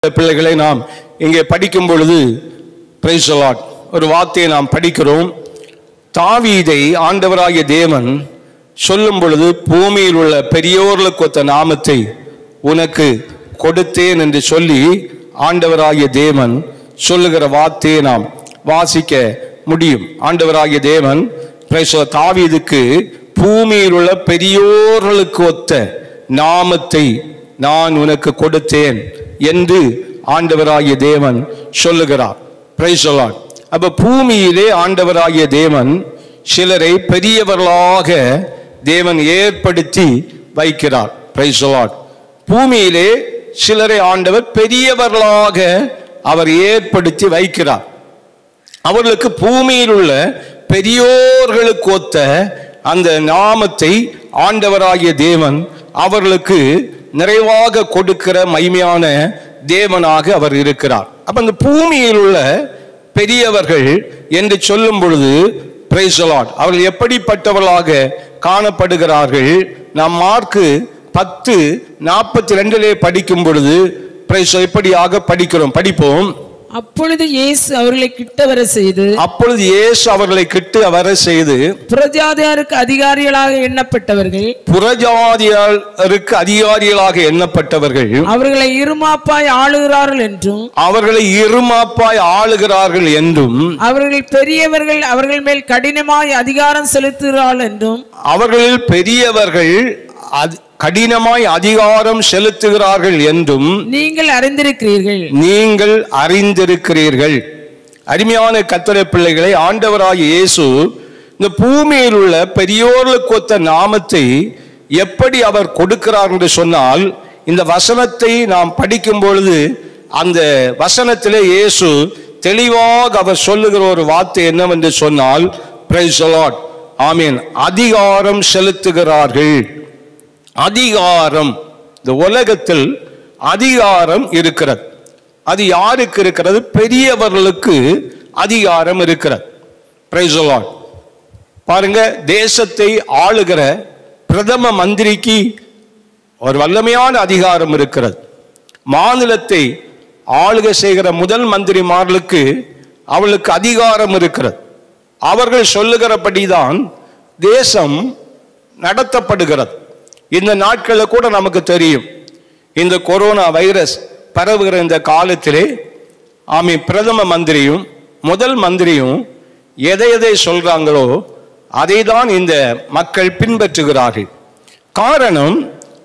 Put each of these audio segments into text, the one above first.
பிள்ளைகளை நாம் இங்கே படிக்கும் பொழுது பிரைஸ் தி லார்ட் ஒரு வார்த்தையை நாம் படிக்கிறோம். தாவீதை ஆண்டவராகிய தேவன் சொல்லும் பொழுது பூமியில் உள்ள பெரியோர்களுக்கு ஒத்த நாமத்தை உனக்கு கொடுத்தேன் என்று சொல்லி ஆண்டவராகிய தேவன் சொல்லுகிற வார்த்தையை நாம் வாசிக்க முடியும். ஆண்டவராகிய தேவன் தாவீதுக்கு பூமியில் உள்ள பெரியோர்களுக்கு ஒத்த நாமத்தை நான் உனக்கு கொடுத்தேன் என்று ஆண்டவராகிய தேவன் சொல்லுகிறார். Price the Lord. அப்ப பூமியிலே ஆண்டவராகிய தேவன் சிலரை பெரியவர்களாக தேவன் ஏற்படுத்தி வைக்கிறார். Price the Lord. பூமியிலே சிலரை ஆண்டவர் பெரியவர்களாக அவர் ஏற்படுத்தி வைக்கிறார். அவர்களுக்கு பூமியில் உள்ள பெரியோர்களுக்கு ஒத்த அந்த நாமத்தை ஆண்டவராகிய தேவன் அவர்களுக்கு நிறைவாக கொடுக்கிற மகிமையான தேவனாக அவர் இருக்கிறார். அப்ப அந்த பூமியில் உள்ள பெரியவர்கள் என்று சொல்லும் பொழுது பிரைஸ் தி லார்ட் அவர்கள் எப்படிப்பட்டவர்களாக காணப்படுகிறார்கள்? நாம் மார்க்கு 10:42 படிக்கும் பொழுது பிரைஸ் எப்படியாக படிப்போம். அப்பொழுது இயேசு அவர்களை கிட்ட வர செய்து புறஜாதியாருக்கு அதிகாரிகளாக எண்ணப்பட்டவர்கள் அவர்களை இருமாப்பாய் ஆளுகிறார்கள் என்றும் அவர்கள் பெரியவர்கள் அவர்கள் மேல் கடினமாய் அதிகாரம் செலுத்துகிறார்கள் என்றும் அவர்களில் பெரியவர்கள் கடினமாய் அதிகாரம் செலுத்துகிறார்கள் என்றும் நீங்கள் அறிந்திருக்கிறீர்கள். அருமையான கர்த்தருடைய பிள்ளைகளை, ஆண்டவராகிய இயேசு இந்த பூமியில் உள்ள பெரியோர்களுக்கு ஒத்த நாமத்தை எப்படி அவர் கொடுக்கிறார் என்று சொன்னால், இந்த வசனத்தை நாம் படிக்கும் பொழுது அந்த வசனத்திலே இயேசு தெளிவாக அவர் சொல்லுகிற ஒரு வார்த்தை என்னவென்று சொன்னால், பிரைஸ் தி லார்ட், ஆமென், அதிகாரம் செலுத்துகிறார்கள். அதிகாரம், இந்த உலகத்தில் அதிகாரம் இருக்கிறது. அது யாருக்கு இருக்கிறது? பெரியவர்களுக்கு அதிகாரம் இருக்கிறது. Price the Lord. பாருங்க, தேசத்தை ஆளுகிற பிரதம மந்திரிக்கு ஒரு வல்லமையான அதிகாரம் இருக்கிறது. மாநிலத்தை ஆளுகை செய்கிற முதல் மந்திரிமார்களுக்கு அவளுக்கு அதிகாரம் இருக்கிறது. அவர்கள் சொல்லுகிறபடிதான் தேசம் நடத்தப்படுகிறது. இந்த நாட்களில் கூட நமக்கு தெரியும், இந்த கொரோனா வைரஸ் பரவுகிற இந்த காலத்திலே பிரதம மந்திரியும் முதல் மந்திரியும் எதை சொல்றாங்களோ அதை தான் இந்த மக்கள் பின்பற்றுகிறார்கள். காரணம்,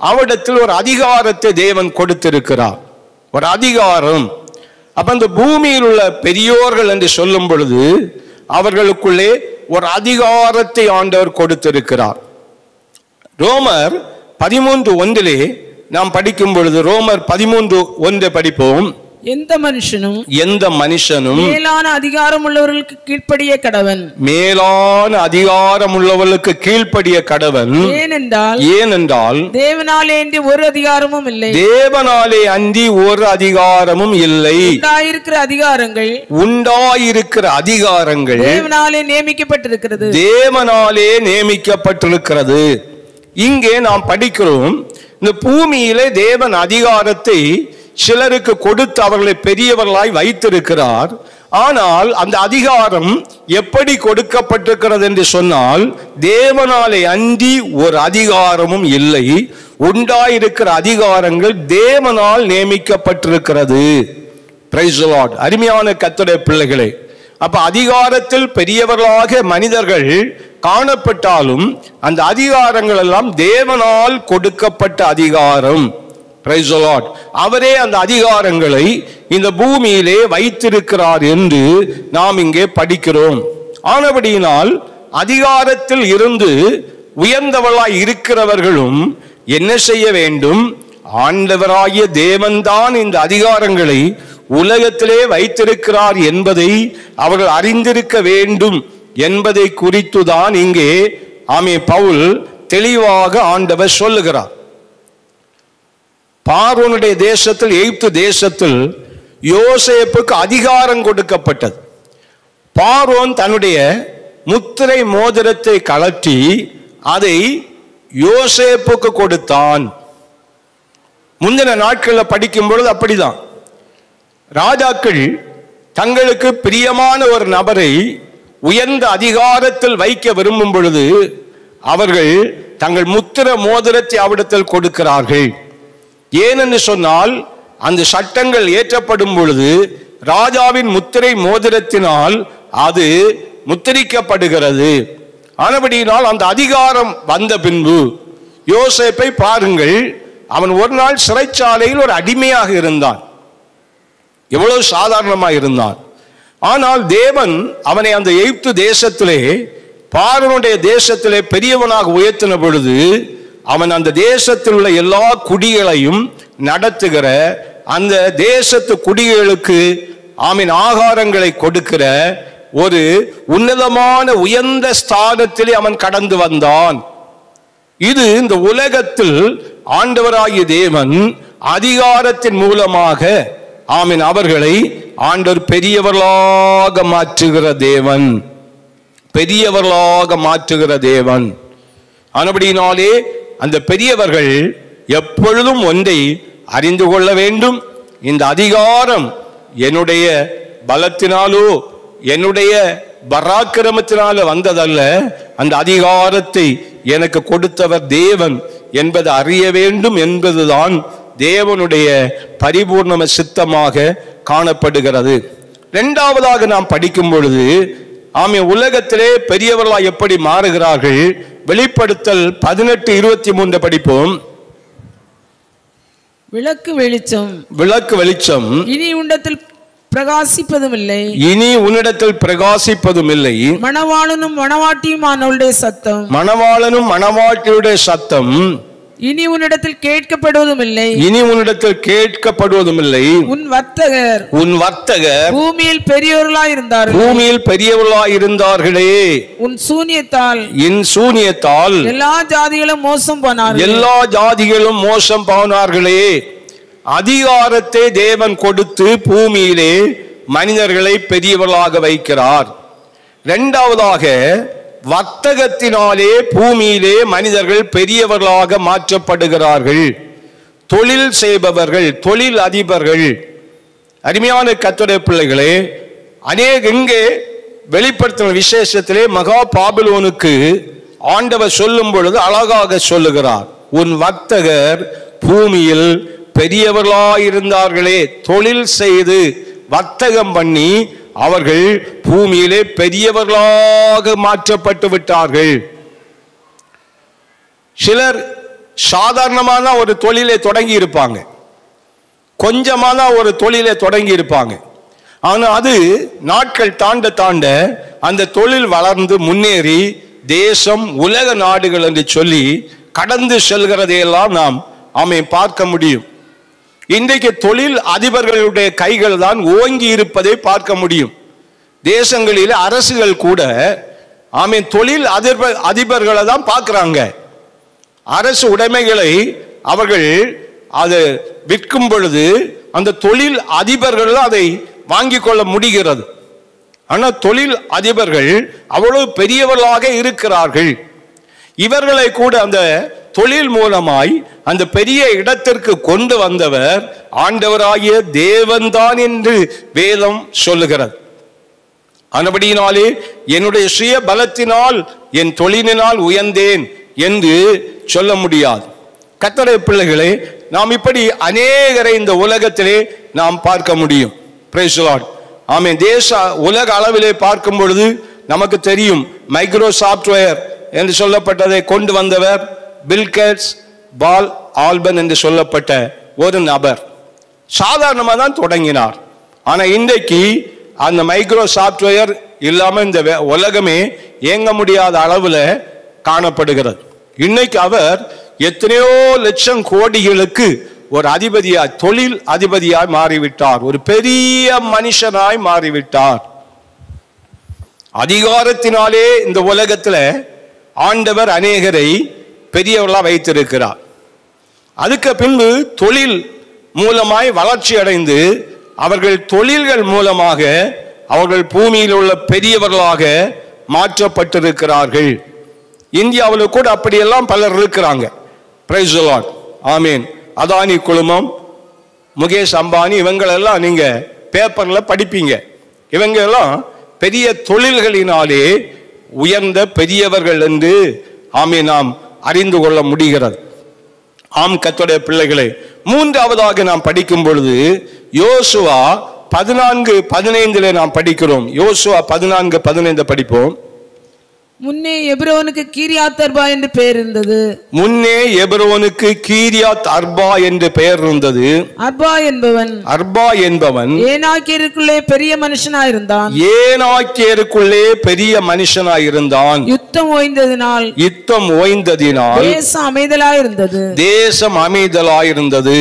அவரிடத்தில் ஒரு அதிகாரத்தை தேவன் கொடுத்திருக்கிறார், ஒரு அதிகாரம். அப்ப அந்த பூமியில் உள்ள பெரியோர்கள் என்று சொல்லும் பொழுது அவர்களுக்குள்ளே ஒரு அதிகாரத்தை ஆண்டவர் கொடுத்திருக்கிறார். ரோமர் 13:1 நாம் படிக்கும் பொழுது, ரோமர் 13:1 படிப்போம். எந்த மனுஷனும் மேலான அதிகாரம் உள்ளவர்களுக்கு கீழ்ப்படிய கடவன். ஏனென்றால் தேவனாலே அன்றி ஒரு அதிகாரமும் இல்லை. உண்டாயிருக்கிற அதிகாரங்கள் தேவனாலே நியமிக்கப்பட்டிருக்கிறது. இங்கே நாம் படிக்கிறோம், இந்த பூமியிலே தேவன் அதிகாரத்தை சிலருக்கு கொடுத்து அவர்களை பெரியவர்களாய் வைத்திருக்கிறார். ஆனால் அந்த அதிகாரம் எப்படி கொடுக்கப்பட்டிருக்கிறது என்று சொன்னால், தேவனாலே அன்றி ஒரு அதிகாரமும் இல்லை. உண்டாயிருக்கிற அதிகாரங்கள் தேவனால் நியமிக்கப்பட்டிருக்கிறது. Price the Lord. அருமையான கர்த்தருடைய பிள்ளைகளே, அப்ப அதிகாரத்தில் பெரியவர்களாக மனிதர்கள் காணப்பட்டாலும் அந்த அதிகாரங்கள் எல்லாம் தேவனால் கொடுக்கப்பட்ட அதிகாரம். Price the Lord. அவரே அந்த அதிகாரங்களை இந்த பூமியிலே வைத்திருக்கிறார் என்று நாம் இங்கே படிக்கிறோம். ஆனபடியினால் அதிகாரத்தில் இருந்து உயர்ந்தவர்களாய் இருக்கிறவர்களும் என்ன செய்ய வேண்டும்? ஆண்டவராகிய தேவன்தான் இந்த அதிகாரங்களை உலகத்திலே வைத்திருக்கிறார் என்பதை அவர்கள் அறிந்திருக்க வேண்டும் என்பதை குறித்துதான் இங்கே பவுல் தெளிவாக ஆண்டவர் சொல்லுகிறார். பார்வோனுடைய தேசத்தில், எகிப்து தேசத்தில் யோசேப்புக்கு அதிகாரம் கொடுக்கப்பட்டது. பார்வோன் தன்னுடைய முத்திரை மோதிரத்தை கழற்றி அதை யோசேப்புக்கு கொடுத்தான். முந்தின நாட்களில் படிக்கும் பொழுது அப்படிதான். ராஜாக்கள் தங்களுக்கு பிரியமான ஒரு நபரை உயர்ந்த அதிகாரத்தில் வைக்க விரும்பும் பொழுது அவர்கள் தங்கள் முத்திர மோதிரத்தை அவிடத்தில் கொடுக்கிறார்கள். ஏனென்று சொன்னால் அந்த சட்டங்கள் ஏற்றப்படும் பொழுது ராஜாவின் முத்திரை மோதிரத்தினால் அது முத்திரிக்கப்படுகிறது. ஆனபடியினால் அந்த அதிகாரம் வந்த பின்பு யோசேப்பை பாருங்கள், அவன் ஒரு நாள் சிறைச்சாலையில் ஒரு அடிமையாக இருந்தான். எவ்வளவு சாதாரணமாக இருந்தான். ஆனால் தேவன் அவனை அந்த எகிப்து தேசத்திலே, பார்வோனுடைய தேசத்திலே பெரியவனாக உயர்த்தின பொழுது அவன் அந்த தேசத்தில் உள்ள எல்லா குடிகளையும் நடத்துகிற, அந்த தேசத்து குடிகளுக்கு ஆகாரங்களை கொடுக்கிற ஒரு உன்னதமான உயர்ந்த ஸ்தானத்திலே அவன் கடந்து வந்தான். இது இந்த உலகத்தில் ஆண்டவராகிய தேவன் அதிகாரத்தின் மூலமாக அவர்களை ஆண்டவர் பெரியவர்களாக மாற்றுகிற தேவன், பெரியவர்களாக மாற்றுகிற தேவன். ஆனபடியினாலே அந்த பெரியவர்கள் எப்பொழுதும் ஒன்றை அறிந்து கொள்ள வேண்டும், இந்த அதிகாரம் என்னுடைய பலத்தினாலோ என்னுடைய பராக்கிரமத்தினால வந்ததல்ல, அந்த அதிகாரத்தை எனக்கு கொடுத்தவர் தேவன் என்பதை அறிய வேண்டும் என்பதுதான் தேவனுடைய பரிபூர்ண சித்தமாக காணப்படுகிறது. இரண்டாவதாக நாம் படிக்கும் பொழுது உலகத்திலே பெரியவர்களாக எப்படி மாறுகிறார்கள்? வெளிப்படுத்தல் 18:23 படிப்போம். விளக்கு வெளிச்சம், விளக்கு வெளிச்சம் இனி உண்டத்தில் பிரகாசிப்பதும் இல்லை, இனி உன்னிடத்தில் பிரகாசிப்பதும் இல்லை. மணவாளனும் மணவாட்டியுமானவருடைய சத்தம், மணவாளனும் மணவாட்டியுடைய சத்தம் இனி உன்னிடத்தில் கேட்கப்படுவதும் இல்லை, இனி உன்னிடத்தில் கேட்கப்படுவதும் இல்லை. உன் வர்த்தகர் பூமியில் பெரியவர்களாய் இருந்தார்கள், பூமியில் பெரியவர்களாய் இருந்தார்களே. உன் சூனியத்தால் எல்லா ஜாதிகளும் மோசம் போனார்களே. அதிகாரத்தை தேவன் கொடுத்து பூமியிலே மனிதர்களை பெரியவர்களாக வைக்கிறார். இரண்டாவதாக வர்த்தகத்தினாலே பூமியிலே மனிதர்கள் பெரியவர்களாக மாற்றப்படுகிறார்கள். தொழில் செய்பவர்கள், தொழில் அதிபர்கள். அருமையான கர்த்தருடைய பிள்ளைகளே, இங்கே வெளிப்படுத்தின விசேஷத்திலே மகா பாபிலோனுக்கு ஆண்டவர் சொல்லும் பொழுது அழகாக சொல்லுகிறார், உன் வர்த்தகர் பூமியில் பெரியவர்களாயிருந்தார்களே. தொழில் செய்து வர்த்தகம் பண்ணி அவர்கள் பூமியிலே பெரியவர்களாக மாற்றப்பட்டு விட்டார்கள். சிலர் சாதாரணமான ஒரு தொழிலை தொடங்கி இருப்பாங்க, கொஞ்சமான ஒரு தொழிலை தொடங்கி இருப்பாங்க. ஆனால் அது நாட்கள் தாண்ட தாண்ட அந்த தொழில் வளர்ந்து முன்னேறி தேசம் உலக நாடுகள் என்று சொல்லி கடந்து செல்கிறதையெல்லாம் நாம் பார்க்க முடியும். இன்றைக்கு தொழில் அதிபர்களுடைய கைகள் தான் ஓங்கி இருப்பதை பார்க்க முடியும். தேசங்களில் அரசுகள் கூட தொழில் அதிபர்களை தான் பார்க்கிறாங்க. அரசு உடைமைகளை அவர்கள் அதை விற்கும் பொழுது அந்த தொழில் அதிபர்கள் அதை வாங்கி கொள்ள முடிகிறது. ஆனால் தொழில் அதிபர்கள் அவ்வளவு பெரியவர்களாக இருக்கிறார்கள். இவர்களை கூட அந்த தொழில் மூலமாய் அந்த பெரிய இடத்திற்கு கொண்டு வந்தவர் ஆண்டவராகிய தேவன்தான் என்று வேதம் சொல்லுகிறது. ஆனபடியினாலே என்னுடைய சுய பலத்தினால் என் தொழிலினால் உயர்ந்தேன் என்று சொல்ல முடியாது. கர்த்தருடைய பிள்ளைகளே, நாம் இப்படி அநேகரை இந்த உலகத்திலே நாம் பார்க்க முடியும். Price the Lord. உலக அளவிலே பார்க்கும் பொழுது நமக்கு தெரியும், மைக்ரோ சாப்ட்வேர் என்று சொல்லப்பட்டதை கொண்டு வந்தவர் பில்கேட்ஸ் பால் ஆல்பன் என்று சொல்லப்பட்ட ஒரு நபர். சாதாரணமாக தான் தொடங்கினார். ஆனால் இன்றைக்கு அந்த மைக்ரோ சாப்ட்வேர் இல்லாமல் இந்த உலகமே இயங்க முடியாத அளவில் காணப்படுகிறது. இன்னைக்கு அவர் எத்தனையோ லட்சம் கோடிகளுக்கு ஒரு அதிபதியாய், தொழில் அதிபதியாய் மாறிவிட்டார். ஒரு பெரிய மனுஷனாய் மாறிவிட்டார். அதிகாரத்தினாலே இந்த உலகத்தில் ஆண்டவர் அநேகரை பெரியவர்களா வைத்திருக்கிறார். அதுக்கு பின்பு தொழில் மூலமாய் வளர்ச்சி அடைந்து அவர்கள் தொழில்கள் மூலமாக அவர்கள் பூமியில் உள்ள பெரியவர்களாக மாற்றப்பட்டிருக்கிறார்கள். இந்தியாவில் கூட அப்படியெல்லாம் பலர் இருக்கிறாங்க. Price the Lord. ஆமீன். அதானி குழுமம், முகேஷ் அம்பானி, இவங்களெல்லாம் நீங்க பேப்பர்ல படிப்பீங்க. இவங்க எல்லாம் பெரிய தொழில்களினாலே உயர்ந்த பெரியவர்கள் என்று நாம் அறிந்து கொள்ள முடிகிறது. ஆம் கர்த்தருடைய பிள்ளைகளே, மூன்றாவதாக நாம் படிக்கும் பொழுது யோசுவா 14:15 நாம் படிக்கிறோம். யோசுவா 14:15 படிப்போம். முன்னே எபிரோனுக்கு கீரியாத் அர்பா என்று பெயர் இருந்தது. முன்னே எபிரோனுக்கு கீரியாத் அர்பா என்று பெயர் இருந்தது. அர்பா என்பவன் ஏனாக்கியருக்குள்ளே பெரிய மனுஷனாயிருந்தான். யுத்தம் ஓய்ந்ததினால் தேசம் அமைதலாயிருந்தது.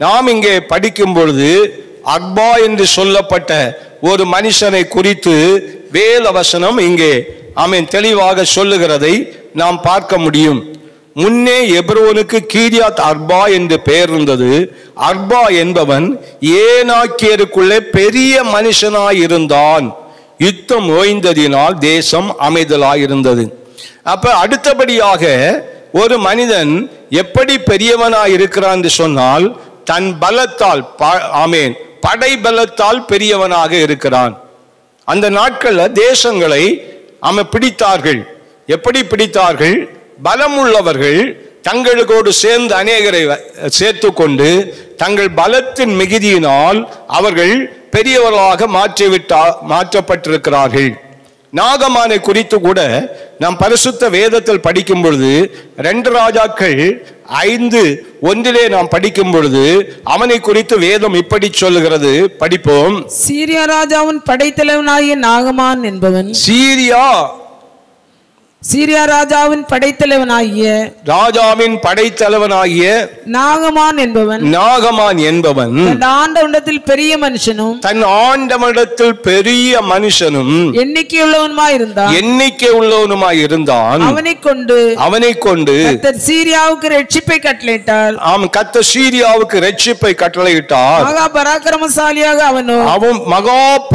நாம் இங்கே படிக்கும் பொழுது அர்பா என்று சொல்லப்பட்ட ஒரு மனுஷனை குறித்து வேத வசனம் இங்கே தெளிவாக சொல்லுகிறதை நாம் பார்க்க முடியும். முன்னே எபிரோனுக்கு கீரியாத் அர்பா என்று பெயர் இருந்தது. அர்பா என்பவன் ஏனாக்கியருக்குள்ளே பெரிய மனுஷனாயிருந்தான். யுத்தம் ஓய்ந்ததினால் தேசம் அமைதலாயிருந்தது. அப்ப அடுத்தபடியாக ஒரு மனிதன் எப்படி பெரியவனாய் இருக்கிறான் என்று சொன்னால் தன் பலத்தால் படை பலத்தால் பெரியவனாக இருக்கிறான். அந்த நாட்கள்ல தேசங்களை பிடித்தார்கள். எப்படி பிடித்தார்கள்? பலம் உள்ளவர்கள் தங்களோடு சேர்ந்து அநேகரை சேர்த்து கொண்டு தங்கள் பலத்தின் மிகுதியினால் அவர்கள் பெரியவர்களாக மாற்றப்பட்டிருக்கிறார்கள். நாகமானை குறித்து கூட நாம் பரிசுத்த வேதத்தில் படிக்கும் பொழுது 2 ராஜாக்கள் 5:1 நாம் படிக்கும் பொழுது அவனை குறித்து வேதம் இப்படி சொல்லுகிறது. படிப்போம். சீரியா ராஜாவின் படைத்தலைவனாகிய நாகமான் என்பவன் சீரியா ராஜாவின் படைத்தலைவனாகிய நாகமான் என்பவன் தன் ஆண்டவனிடத்தில் பெரிய மனுஷனும் எண்ணிக்கை உள்ளவனுமாயிருந்தான். அவனை கொண்டு கர்த்தர் சீரியாவுக்கு ரட்சிப்பை கட்டளையிட்டார். கர்த்தர் சீரியாவுக்கு ரட்சிப்பை கட்டளையிட்டார். மகா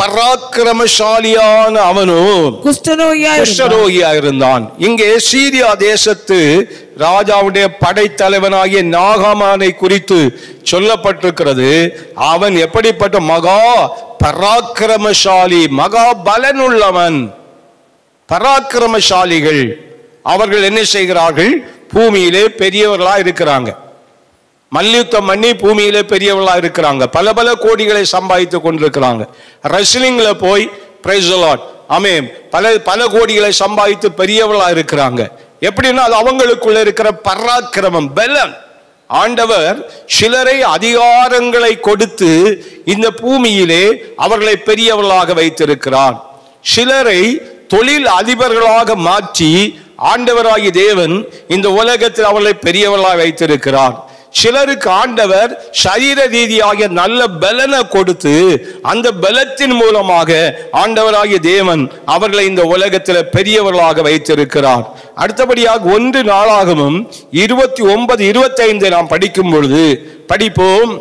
பராக்கிரமசாலியான அவனோ குஷ்டரோகியா இருந்தான். இங்கே சீரியா தேசத்து ராஜாவுடைய படைத்தலைவனாகிய நாகமானை குறித்து சொல்லப்பட்டிருக்கிறது. அவன் எப்படிப்பட்ட மகா பராக்கிரமசாலி, மகா பலனுள்ளவன். பராக்கிரமசாலிகள் அவர்கள் என்ன செய்கிறார்கள்? பூமியிலே பெரியவர்களா இருக்கிறாங்க. மல்யுத்தம் பண்ணி பூமியிலே பெரியவர்களா இருக்கிறாங்க. பல பல கோடிகளை சம்பாதித்துக் கொண்டிருக்கிறாங்க. ரெஸ்லிங்ல போய் பிரைஸ் தி லார்ட் பல கோடிகளை சம்பாதித்து பெரியவர்களா இருக்கிறாங்க. எப்படின்னா அது அவங்களுக்குள்ள இருக்கிற பராக்கிரமம், பலம். ஆண்டவர் சிலரை அதிகாரங்களை கொடுத்து இந்த பூமியிலே அவர்களை பெரியவர்களாக வைத்திருக்கிறார். சிலரை தொழில் அதிபர்களாக மாற்றி ஆண்டவராகிய தேவன் இந்த உலகத்தில் அவர்களை பெரியவர்களாக வைத்திருக்கிறார். சிலருக்கு ஆண்டவர் சரீர ரீதியாக நல்ல பலனை கொடுத்து அந்த பலத்தின் மூலமாக ஆண்டவராகிய தேவன் அவர்களை இந்த உலகத்தில் பெரியவர்களாக வைத்திருக்கிறார். அடுத்தபடியாக 1 நாளாகமம் 29:25 நாம் படிக்கும் பொழுது படிப்போம்.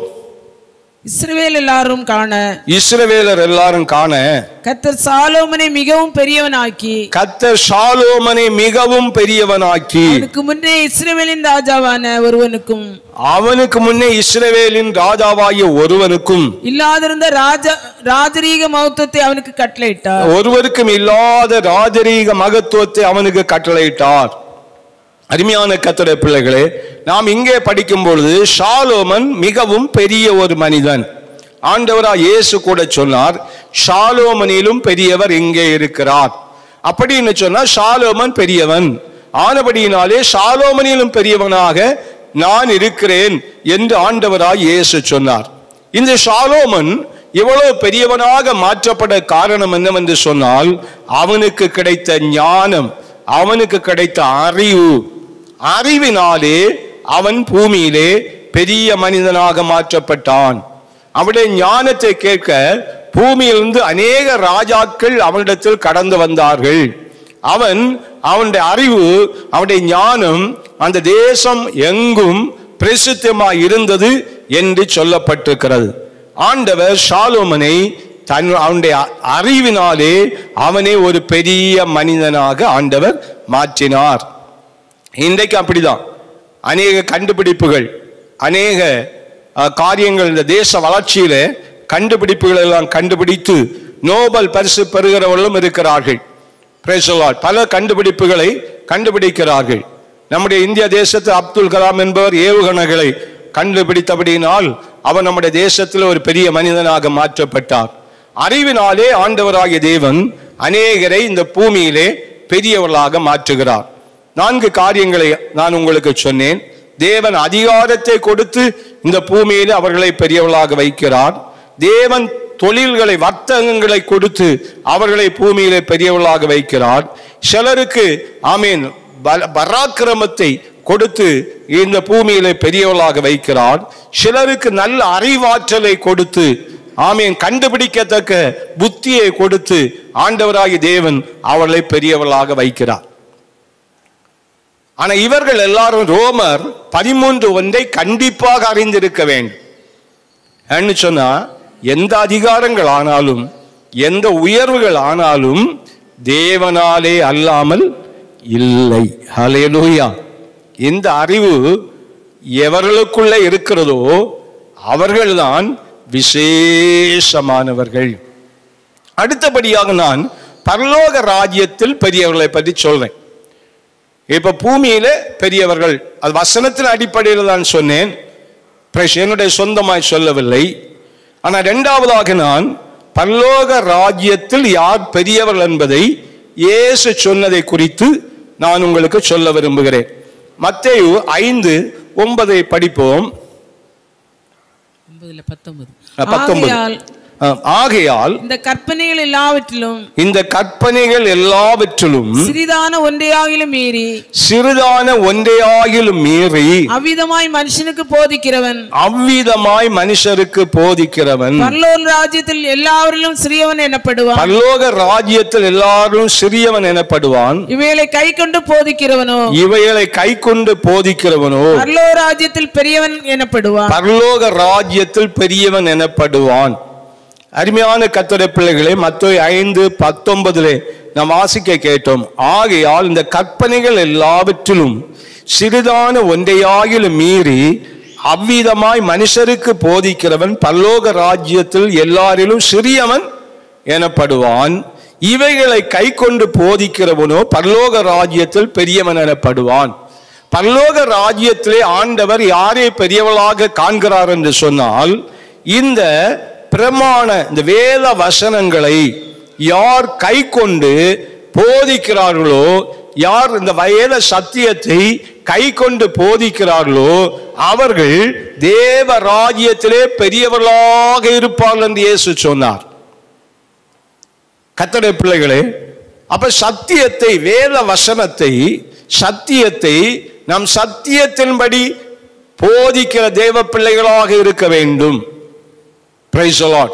இஸ்ரவேலர் எல்லாரும் காண கர்த்தர் சாலோமனை மிகவும் பெரியவனாக்கி அவனுக்கு முன்னே இஸ்ரவேலின் ராஜாவாகிய ஒருவனுக்கும் இல்லாதிருந்த ராஜரீக மகத்துவத்தை அவனுக்கு கட்டளையிட்டார். ஒருவருக்கும் இல்லாத ராஜரீக மகத்துவத்தை அவனுக்கு கட்டளையிட்டார். அருமையான கர்த்தருடைய பிள்ளைகளே, நாம் இங்கே படிக்கும் பொழுது சாலோமன் மிகவும் பெரிய ஒரு மனிதன். ஆண்டவராய் இயேசு கூட சொன்னார், சாலோமனிலும் பெரியவர் இங்கே இருக்கிறார். அப்படின்னு சொன்னா சாலோமன் பெரியவன் ஆனபடியினாலே சாலோமனிலும் பெரியவனாக நான் இருக்கிறேன் என்று ஆண்டவராய் இயேசு சொன்னார். இந்த சாலோமன் இவ்வளவு பெரியவனாக மாற்றப்பட காரணம் என்னவென்று சொன்னால் அவனுக்கு கிடைத்த ஞானம், அவனுக்கு கிடைத்த அறிவினாலே அவன் பூமியிலே பெரிய மனிதனாக மாற்றப்பட்டான். அவனுடைய ஞானத்தை கேட்க பூமியிலிருந்து அநேக ராஜாக்கள் அவனிடத்தில் கடந்து வந்தார்கள். அவனுடைய அறிவு, அவனுடைய ஞானம் அந்த தேசம் எங்கும் பிரசித்தமாய் இருந்தது என்று சொல்லப்பட்டிருக்கிறது. ஆண்டவர் சாலோமனை அவனுடைய அறிவினாலே அவனை ஒரு பெரிய மனிதனாக ஆண்டவர் மாற்றினார். இன்றைக்கு அப்படிதான் அநேக கண்டுபிடிப்புகள், அநேக காரியங்கள் இந்த தேச வளர்ச்சியில கண்டுபிடிப்புகள் எல்லாம் கண்டுபிடித்து நோபல் பரிசு பெறுகிறவர்களும் இருக்கிறார்கள். Price the Lord. பல கண்டுபிடிப்புகளை கண்டுபிடிக்கிறார்கள். நம்முடைய இந்திய தேசத்து அப்துல் கலாம் என்பவர் ஏவுகணைகளை கண்டுபிடித்தபடியினால் அவர் நம்முடைய தேசத்தில் ஒரு பெரிய மனிதனாக மாற்றப்பட்டார். அறிவினாலே ஆண்டவராகிய தேவன் அநேகரை இந்த பூமியிலே பெரியவர்களாக மாற்றுகிறார். 4 காரியங்களை நான் உங்களுக்கு சொன்னேன். தேவன் அதிகாரத்தை கொடுத்து இந்த பூமியிலே அவர்களை பெரியவர்களாக வைக்கிறார். தேவன் தொழில்களை, வர்த்தகங்களை கொடுத்து அவர்களை பூமியிலே பெரியவர்களாக வைக்கிறார். சிலருக்கு ஆமீன் பராக்கிரமத்தை கொடுத்து இந்த பூமியிலே பெரியவர்களாக வைக்கிறார். சிலருக்கு நல்ல அறிவாற்றலை கொடுத்து ஆமீன் கண்டுபிடிக்கத்தக்க புத்தியை கொடுத்து ஆண்டவராகிய தேவன் அவர்களை பெரியவர்களாக வைக்கிறார். ஆனா இவர்கள் எல்லாரும் ரோமர் 13:1 கண்டிப்பாக அறிந்திருக்க வேண்டும். என்ன சொன்னா, எந்த அதிகாரங்கள் ஆனாலும் எந்த உயர்வுகள் ஆனாலும் தேவனாலே அல்லாமல் இல்லை. ஹல்லேலூயா. இந்த அறிவு எவர்களுக்குள்ளே இருக்கிறதோ அவர்கள்தான் விசேஷமானவர்கள். அடுத்தபடியாக நான் பரலோக ராஜ்யத்தில் பெரியவர்களை பற்றி சொல்றேன். இப்ப பூமியில பெரியவர்கள், அது வசனத்தின் அடிப்படையில் தான் சொன்னேன், என்னுடைய சொந்தமாய் சொல்லவில்லை. ஆனா இரண்டாவதாக நான் பரலோக ராஜ்யத்தில் யார் பெரியவர்கள் என்பதை இயேசு சொன்னதை குறித்து நான் உங்களுக்கு சொல்ல விரும்புகிறேன். மத்தேயு 5:9 படிப்போம். 19. ஆகையால் இந்த கற்பனைகள் எல்லாவற்றிலும் சிறிதான ஒன்றையாகிலும் மீறி அவ்விதமாய் மனுஷருக்கு போதிக்கிறவன் பரலோக ராஜ்யத்தில் எல்லாவரிலும் சிறியவன் எனப்படுவான். இவைகளை கை கொண்டு போதிக்கிறவனோ பரலோக ராஜ்யத்தில் பெரியவன் எனப்படுவான். அருமையான கர்த்தருடைய பிள்ளைகளே, மத்தேயு 5:19 நாம் வாசிக்க கேட்டோம். ஆகையால் இந்த கற்பனைகள் எல்லாவற்றிலும் சிறிதான ஒன்றையாகிலும் மீறி அவ்விதமாய் மனுஷருக்கு போதிக்கிறவன் பரலோக ராஜ்யத்தில் எல்லாரிலும் சிறியவன் எனப்படுவான். இவைகளை கை கொண்டு போதிக்கிறவனோ பரலோக ராஜ்யத்தில் பெரியவன் எனப்படுவான். பரலோக ராஜ்யத்திலே ஆண்டவர் யாரை பெரியவளாக காண்கிறார் என்று சொன்னால், இந்த பிரமாண இந்த வேத வசனங்களை யார் கை கொண்டு போதிக்கிறார்களோ, யார் இந்த வேத சத்தியத்தை கை கொண்டு போதிக்கிறார்களோ அவர்கள் தேவ ராஜ்யத்திலே பெரியவர்களாக இருப்பார்கள் என்று இயேசு சொன்னார். கர்த்தருடைய பிள்ளைகளே, அப்ப சத்தியத்தை, வேத வசனத்தை, சத்தியத்தை நம் சத்தியத்தின்படி போதிக்கிற தேவ பிள்ளைகளாக இருக்க வேண்டும். Praise the Lord.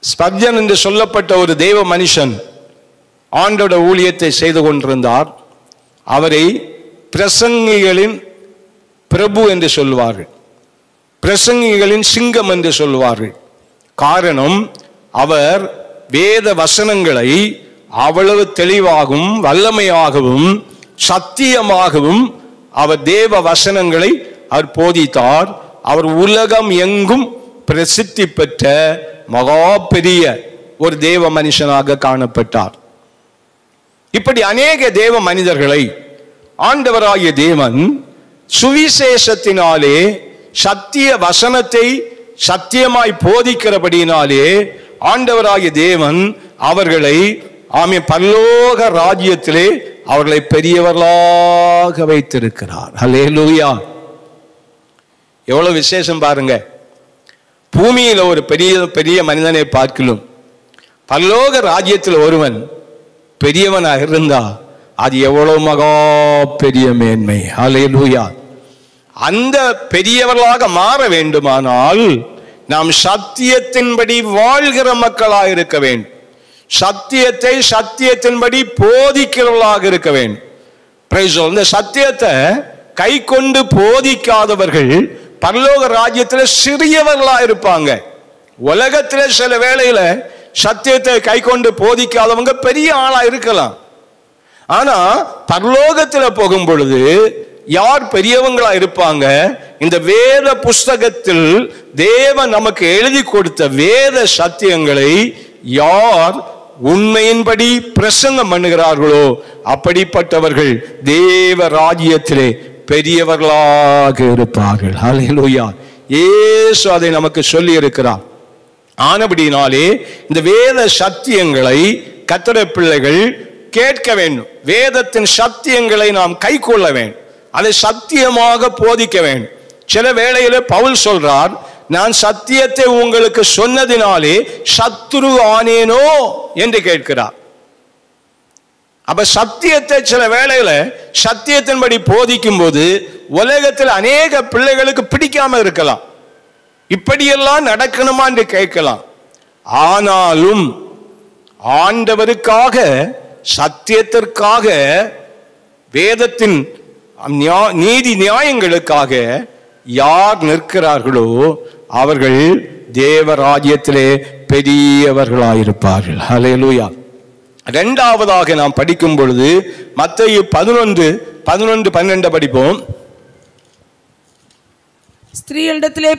ஸ்பர்ஜன் என்று சொல்லப்பட்ட ஒரு தேவ மனுஷன் ஆண்டோட ஊழியத்தை செய்து கொண்டிருந்தார். அவரை பிரசங்கிகளின் பிரபு என்று சொல்வார்கள், பிரசங்கிகளின் சிங்கம் என்று சொல்வார்கள். காரணம், அவர் வேத வசனங்களை அவ்வளவு தெளிவாகவும் வல்லமையாகவும் சத்தியமாகவும் அவர் தேவ வசனங்களை அவர் போதித்தார். அவர் உலகம் எங்கும் பிரசித்தி பெற்ற மகா பெரிய ஒரு தேவ மனுஷனாக காணப்பட்டார். இப்படி அநேக தேவ மனிதர்களை ஆண்டவராகிய தேவன் சுவிசேஷத்தினாலே, சத்திய வசனத்தை சத்தியமாய் போதிக்கிறபடியினாலே ஆண்டவராகிய தேவன் அவர்களை பரலோக ராஜ்யத்திலே அவர்களை பெரியவர்களாக வைத்திருக்கிறார். ஹல்லேலூயா. எவ்வளவு விசேஷம் பாருங்க. பூமியில ஒரு பெரிய பெரிய மனிதனை பார்க்கலும் பரலோக ராஜ்யத்தில் ஒருவன் பெரியவனாக இருந்தா அது எவ்வளவு மகா பெரிய மேன்மை. ஹல்லேலூயா. அந்த பெரியவர்களாக மாற வேண்டுமானால் நாம் சத்தியத்தின்படி வாழ்கிற மக்களாக இருக்க வேண்டும். சத்தியத்தை சத்தியத்தின்படி போதிக்கிறவர்களாக இருக்க வேண்டும். இந்த சத்தியத்தை கை கொண்டு போதிக்காதவர்கள் பரலோக ராஜ்யத்தில் சிறியவர்களா இருப்பாங்க. உலகத்திலே சில வேளையில சத்தியத்தை கை கொண்டு போதிக்காதவங்க பெரிய ஆளா இருக்கலாம். ஆனா பரலோகத்தில் போகும் பொழுது யார் பெரியவங்களா இருப்பாங்க? இந்த வேத புஸ்தகத்தில் தேவன் நமக்கு எழுதி கொடுத்த வேத சத்தியங்களை யார் உண்மையின்படி பிரசங்கம் பண்ணுகிறார்களோ அப்படிப்பட்டவர்கள் தேவ ராஜ்யத்திலே பெரியவர்களாக இருப்பார்கள். ஹல்லேலூயா. இயேசு அதை நமக்கு சொல்லி இருக்கிறார். ஆனபடினாலே இந்த வேத சத்தியங்களை கர்த்தருடைய பிள்ளைகள் கேட்க வேண்டும். வேதத்தின் சத்தியங்களை நாம் கை கொள்ள வேண்டும். அதை சத்தியமாக போதிக்க வேண்டும். சில வேளையில பவுல் சொல்றார், நான் சத்தியத்தை உங்களுக்கு சொன்னதினாலே சத்துரு ஆனேனோ என்று கேட்கிறார். அப்ப சத்தியத்தை சில வேளையில சத்தியத்தின்படி போதிக்கும் போது உலகத்தில் அநேக பிள்ளைகளுக்கு பிடிக்காம இருக்கலாம். இப்படியெல்லாம் நடக்கணுமா என்று கேட்கலாம். ஆனாலும் ஆண்டவருக்காக, சத்தியத்திற்காக, வேதத்தின் நீதி நியாயங்களுக்காக யார் நிற்கிறார்களோ அவர்கள் தேவ ராஜ்யத்திலே பெரியவர்களாயிருப்பார்கள். ஹல்லேலூயா. இரண்டாவதாக நாம் படிக்கும் பொழுது மத்தேயு 11:12 படிப்போம். ஸ்திரீகளிடத்தில்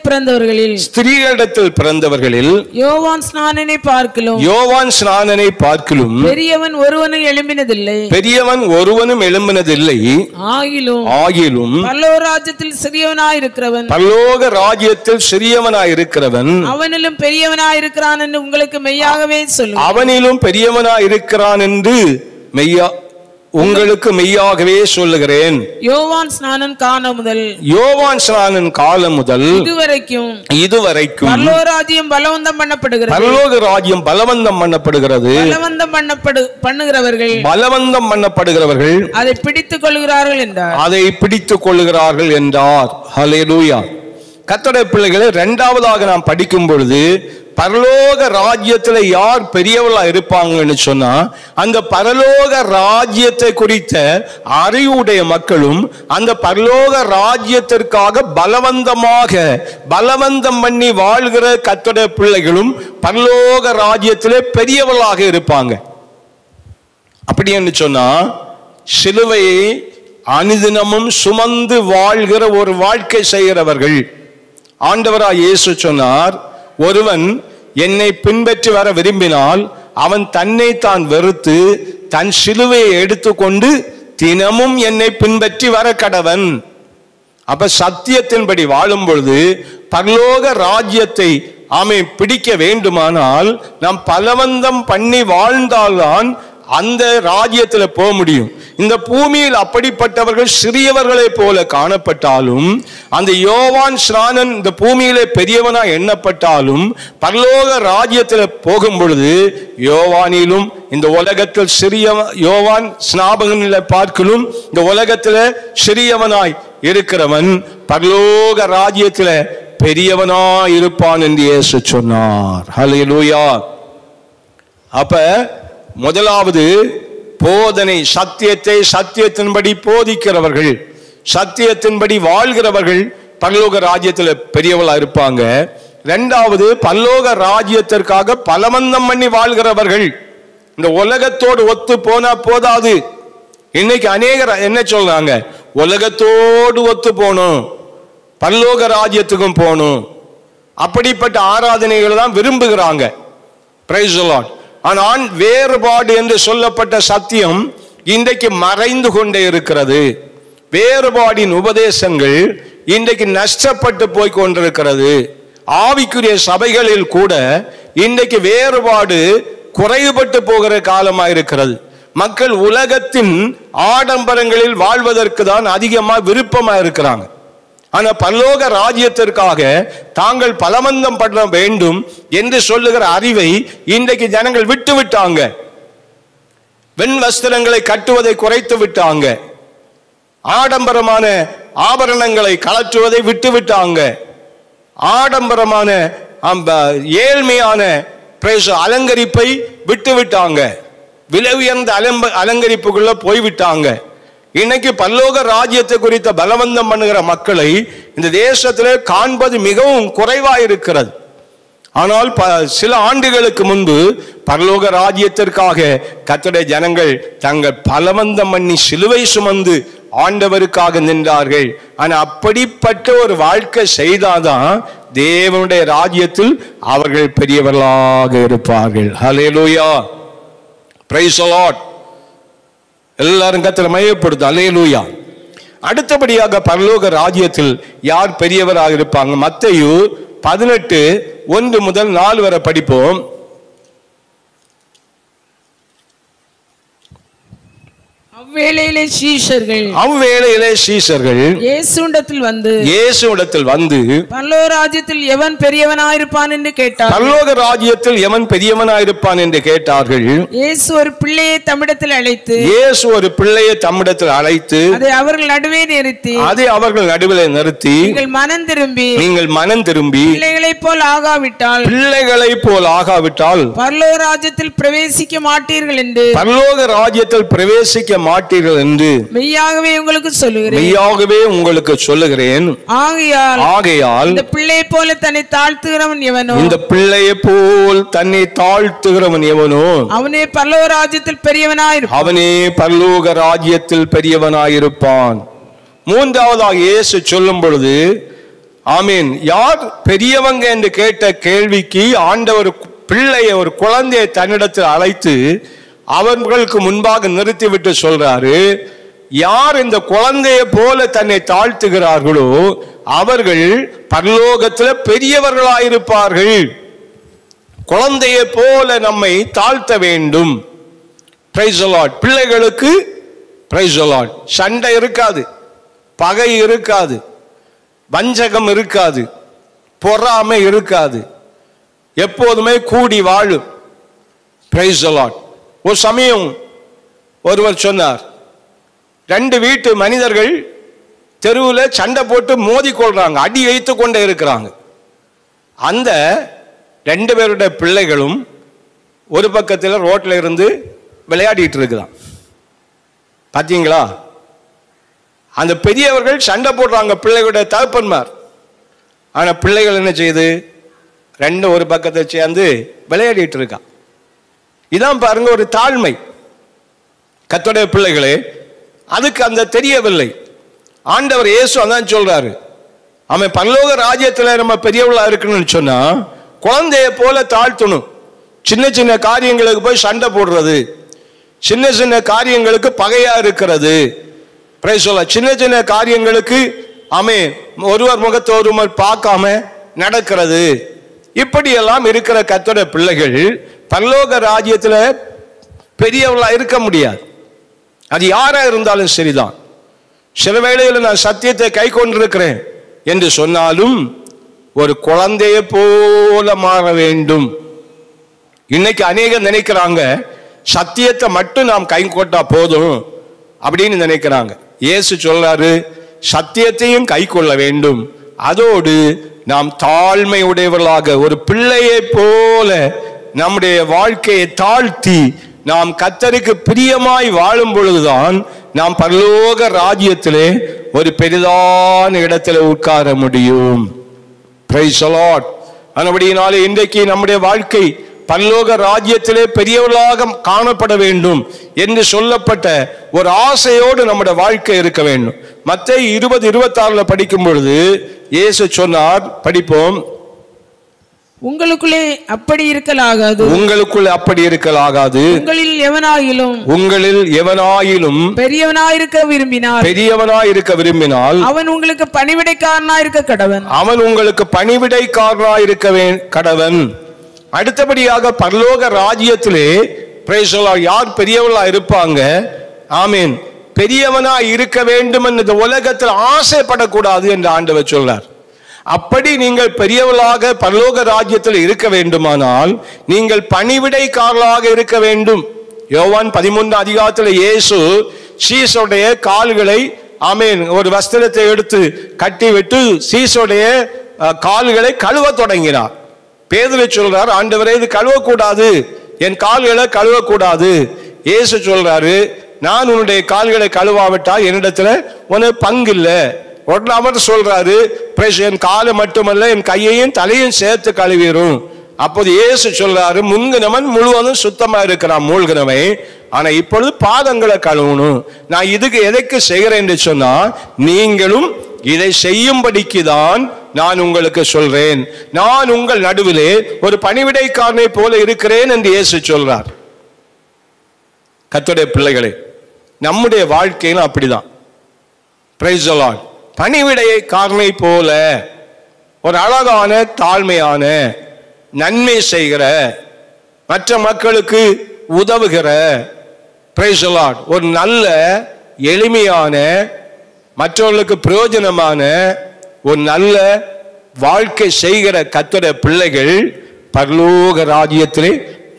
பிறந்தவர்களில் யோவான் ஸ்நானனை பார்க்கிலும் பெரியவன் ஒருவனும் எழும்பினதில்லை. ஆகிலும் பரலோக ராஜ்யத்தில் சிறியவனாயிருக்கிறவன் அவனிலும் பெரியவனாயிருக்கிறான் என்று உங்களுக்கு மெய்யாகவே சொல்லுகிறேன். அவனிலும் பெரியவனாயிருக்கிறான் என்று உங்களுக்கு மெய்யாகவே சொல்லுகிறேன். யோவான் ஸ்நானன் காலம் முதல் இதுவரைக்கும் பரலோக ராஜ்யம் பலவந்தம் பண்ணப்படுகிறது. பலவந்தம் பண்ணப்படுகிறவர்கள் அதை பிடித்துக் கொள்ளுகிறார்கள் என்றார். ஹல்லேலூயா. கர்த்தருடைய பிள்ளைகளை இரண்டாவதாக நாம் படிக்கும் பொழுது பரலோக ராஜ்யத்தில் யார் பெரியவர்களா இருப்பாங்கன்னு சொன்னா அந்த பரலோக ராஜ்யத்தை குறித்த அறிவுடைய மக்களும் அந்த பரலோக ராஜ்யத்திற்காக பலவந்தம் பண்ணி வாழ்கிற கர்த்தருடைய பிள்ளைகளும் பரலோக ராஜ்யத்திலே பெரியவர்களாக இருப்பாங்க. அப்படி என்று சொன்னா சிலுவையை அனுதினமும் சுமந்து வாழ்கிற ஒரு வாழ்க்கை செய்கிறவர்கள். ஆண்டவராய் இயேசு சொன்னார், ஒருவன் என்னை பின்பற்றி வர விரும்பினால் அவன் தன்னை தான் வெறுத்து தன் சிலுவையை எடுத்துக்கொண்டு தினமும் என்னை பின்பற்றி வர கடவன். அப்ப சத்தியத்தின்படி வாழும் பொழுது பரலோக ராஜ்யத்தை பிடிக்க வேண்டுமானால் நாம் பலவந்தம் பண்ணி வாழ்ந்தால்தான் அந்த ராஜ்யத்துல போக முடியும். இந்த பூமியில் அப்படிப்பட்டவர்கள் சிறியவர்களை போல காணப்பட்டாலும் அந்த யோவான் ஸ்நானன் இந்த பூமியிலே பெரியவனா எண்ணப்பட்டாலும் பரலோக ராஜ்யத்தில் போகும் பொழுது யோவானிலும் இந்த உலகத்தில் யோவான் ஸ்நாபகனில பார்க்கலும் இந்த உலகத்தில் சிறியவனாய் இருக்கிறவன் பரலோக ராஜ்யத்தில் பெரியவனாய் இருப்பான் என்று இயேசு சொன்னார். ஹல்லேலூயா. அப்ப முதலாவது போதனை, சத்தியத்தின்படி போதிக்கிறவர்கள், சத்தியத்தின்படி வாழ்கிறவர்கள் பரலோக ராஜ்யத்தில் பெரியவளா இருப்பாங்க. இரண்டாவது பரலோக ராஜ்யத்திற்காக பலவந்தம் பண்ணி வாழ்கிறவர்கள். இந்த உலகத்தோடு ஒத்து போனா போதாது. இன்னைக்கு அநேகர் என்ன சொல்றாங்க, உலகத்தோடு ஒத்து போகணும், பரலோக ராஜ்யத்துக்கும் போகணும், அப்படிப்பட்ட ஆராதனைகளை தான் விரும்புகிறாங்க. Price the Lord. ஆனால் வேறுபாடு என்று சொல்லப்பட்ட சத்தியம் இன்றைக்கு மறைந்து கொண்டே இருக்கிறது. வேறுபாடின் உபதேசங்கள் இன்றைக்கு நஷ்டப்பட்டு போய் கொண்டிருக்கிறது. ஆவிக்குரிய சபைகளில் கூட இன்றைக்கு வேறுபாடு குறைவுபட்டு போகிற காலமாக இருக்கிறது. மக்கள் உலகத்தின் ஆடம்பரங்களில் வாழ்வதற்கு தான் அதிகமாக விருப்பமா இருக்கிறாங்க. ஆனா பரலோக ராஜ்யத்திற்காக தாங்கள் பலவந்தம் பண்ண வேண்டும் என்று சொல்லுகிற அறிவை இன்றைக்கு ஜனங்கள் விட்டு விட்டாங்க. வெண் வஸ்திரங்களை கட்டுவதை குறைத்து விட்டாங்க. ஆடம்பரமான ஆபரணங்களை கலற்றுவதை விட்டு விட்டாங்க. ஆடம்பரமான ஏழ்மையான அலங்கரிப்பை விட்டு விட்டாங்க. விலை உயர்ந்த அலங்கரிப்புக்குள்ள போய்விட்டாங்க. இன்னைக்கு பரலோக ராஜ்யத்தை குறித்த பலவந்தம் பண்ணுகிற மக்களை இந்த தேசத்திலே காண்பது மிகவும் குறைவாயிருக்கிறது. ஆனால் சில ஆண்டுகளுக்கு முன்பு பரலோக ராஜ்யத்திற்காக கர்த்தருடைய ஜனங்கள் தங்கள் பலவந்தம் பண்ணி சிலுவை சுமந்து ஆண்டவருக்காக நின்றார்கள். ஆனா அப்படிப்பட்ட ஒரு வாழ்க்கை செய்தாதான் தேவனுடைய ராஜ்யத்தில் அவர்கள் பெரியவர்களாக இருப்பார்கள். Hallelujah, praise the Lord. எல்லாரும் கர்த்தரை மகிமைப்படுத்து. ஹல்லேலூயா. அடுத்தபடியாக பரலோக ராஜ்யத்தில் யார் பெரியவராக இருப்பாங்க? மத்தேயு 18:1-4 வரை படிப்போம். அவ்வேளையிலே சீஷர்கள் இயேசுவிடத்தில் வந்து பரலோக ராஜ்யத்தில் எவன் பெரியவனாயிருப்பான் என்று கேட்டார்கள். பரலோக ராஜ்யத்தில் எவன் பெரியவனாயிருப்பான் என்று கேட்டார்கள். இயேசு ஒரு பிள்ளையை தம்மிடத்தில் அழைத்து அதை அவர்கள் நடுவே நிறுத்தி நீங்கள் மனம் திரும்பி பிள்ளைகளைப் போல் ஆகாவிட்டால் பரலோக ராஜ்யத்தில் பிரவேசிக்க மாட்டீர்கள் என்று மெய்யாகவே உங்களுக்கு சொல்லுகிறேன். ஆகையால் இந்த பிள்ளையை போல தன்னை தாழ்த்துகிறவன் எவனோ அவனே பரலோக ராஜ்யத்தில் பெரியவனாயிருப்பான். மூன்றாவதாக இயேசு சொல்லும் பொழுது, ஆமீன், யார் பெரியவங்க என்று கேட்ட கேள்விக்கு ஆண்டவர் பிள்ளையை, ஒரு குழந்தையை தன்னிடத்தில் அழைத்து அவர்களுக்கு முன்பாக நிறுத்திவிட்டு சொல்றாரு, யார் இந்த குழந்தையை போல தன்னை தாழ்த்துகிறார்களோ அவர்கள் பரலோகத்தில் பெரியவர்களாயிருப்பார்கள். குழந்தையை போல நம்மை தாழ்த்த வேண்டும். Price the Lord. பிள்ளைகளுக்கு பிரைஸ் தி லார்ட் சண்டை இருக்காது, பகை இருக்காது, வஞ்சகம் இருக்காது, பொறாமை இருக்காது, எப்போதுமே கூடி வாழும். Price the Lord. ஒரு சமயம் ஒருவர் சொன்னார், 2 வீட்டு மனிதர்கள் தெருவில் சண்டை போட்டு மோதிக்கொள்றாங்க, அடி வைத்து கொண்டே இருக்கிறாங்க. அந்த 2 பேருடைய பிள்ளைகளும் ஒரு பக்கத்தில் ரோட்ல இருந்து விளையாடிட்டு இருக்கிறான். பார்த்தீங்களா? அந்த பெரியவர்கள் சண்டை போடுறாங்க, பிள்ளைகளுடைய தகப்பன்மார். ஆனால் பிள்ளைகள் என்ன செய்யுது? 2 ஒரு பக்கத்தை சேர்ந்து விளையாடிட்டு இருக்கான். இதான் பாருங்க ஒரு தாழ்மை. கர்த்தருடைய பிள்ளைகளே, அதுக்கு அந்த தெரியவில்லை. ஆண்டவர் இயேசு அதான் சொல்றாரு, அவன் பரலோக ராஜ்யத்தில் நம்ம பெரியவளா இருக்கணும்னு சொன்னா குழந்தைய போல தாழ்த்தணும். சின்ன சின்ன காரியங்களுக்கு போய் சண்டை போடுறது, சின்ன சின்ன காரியங்களுக்கு பகையா இருக்கிறது, சின்ன சின்ன காரியங்களுக்கு ஒருவர் முகத்தை ஒருவர் பார்க்காம நடக்கிறது, இப்படியெல்லாம் இருக்கிற கர்த்தருடைய பிள்ளைகள் பரலோக ராஜ்யத்தில் பெரியவளா இருக்க முடியாது. அது யாரா இருந்தாலும் சரிதான். சில வேளையில் நான் சத்தியத்தை கை கொண்டிருக்கிறேன் என்று சொன்னாலும் ஒரு குழந்தையை போல மாற வேண்டும். இன்னைக்கு அநேகம் நினைக்கிறாங்க சத்தியத்தை மட்டும் நாம் கை கொண்டா போதும் அப்படின்னு நினைக்கிறாங்க. இயேசு சொல்றாரு, சத்தியத்தையும் கை கொள்ள வேண்டும், அதோடு நாம் தாழ்மை உடையவர்களாக ஒரு பிள்ளையை போல நம்முடைய வாழ்க்கையை தாழ்த்தி நாம் கர்த்தருக்கு பிரியமாய் வாழும் பொழுதுதான் நாம் பரலோக ராஜ்யத்திலே ஒரு பெரிதான இடத்துல உட்கார முடியும். Price the Lord. அதுபடியினாலே இன்றைக்கு நம்முடைய வாழ்க்கை பரலோக ராஜ்யத்திலே பெரியவர்களாக காணப்பட வேண்டும் என்று சொல்லப்பட்ட ஒரு ஆசையோடு நம்முடைய வாழ்க்கை இருக்க வேண்டும். மத்தேயு 20:26 படிக்கும் பொழுது இயேசு சொன்னார், படிப்போம். உங்களுக்குள்ளே அப்படி இருக்கலாகாது, உங்களில் எவனாயிலும் பெரியவனாயிருக்க விரும்பினால் அவன் உங்களுக்கு பணிவிடைக்காரனாயிருக்க கடவன். அடுத்தபடியாக பரலோக ராஜ்யத்திலே பிரைஸ் தி லார்ட் யார் பெரியவளா இருப்பாங்க? ஆமீன். பெரியவனா இருக்க வேண்டும் என்று உலகத்தில் ஆசைப்படக்கூடாது என்று ஆண்டவர் சொல்றார். அப்படி நீங்கள் பெரியவளாக பரலோக ராஜ்யத்தில் இருக்க வேண்டுமானால் நீங்கள் பணிவிடைக்காரர்களாக இருக்க வேண்டும். யோவான் 13 இயேசு சீசருடைய கால்களை ஒரு வஸ்திரத்தை எடுத்து கட்டிவிட்டு சீசருடைய கால்களை கழுவ தொடங்கினார். பேதுரு சொல்றார், ஆண்டவரே இது கழுவக்கூடாது, என் கால்களை கழுவக்கூடாது. இயேசு சொல்றாரு, நான் உன்னுடைய கால்களை கழுவாவிட்டால் என்னிடத்துல உனக்கு பங்கு இல்லை. உடனே அவர் சொல்றாரு, என் காலை மட்டுமல்ல என் கையையும் தலையும் சேர்த்து கழுவிடும் அப்போது இயேசு சொல்றாரு, முன்கினவன் முழுவதும் சுத்தமா இருக்கிறான் மூழ்கினவன், ஆனா இப்பொழுது பாதங்களை கழுவணும். நான் இதுக்கு எதைக்கு செய்கிறேன் என்று சொன்னா, நீங்களும் இதை செய்யும்படிக்கு தான் நான் உங்களுக்கு சொல்றேன். நான் உங்கள் நடுவிலே ஒரு பணிவிடைக்காரனை போல இருக்கிறேன் என்று இயேசு சொல்றார். கர்த்தருடைய பிள்ளைகளே, நம்முடைய வாழ்க்கையிலும் அப்படிதான். Price the Lord. பணிவிடைக்காரனை போல ஒரு அழகான தாழ்மையான நன்மை செய்கிற, மற்ற மக்களுக்கு உதவுகிற, பிரைஸ் தி லார்ட், ஒரு நல்ல எளிமையான, மற்றவர்களுக்கு பிரயோஜனமான ஒரு நல்ல வாழ்க்கை செய்கிற கர்த்தருடைய பிள்ளைகள் பரலோக ராஜ்யத்திலே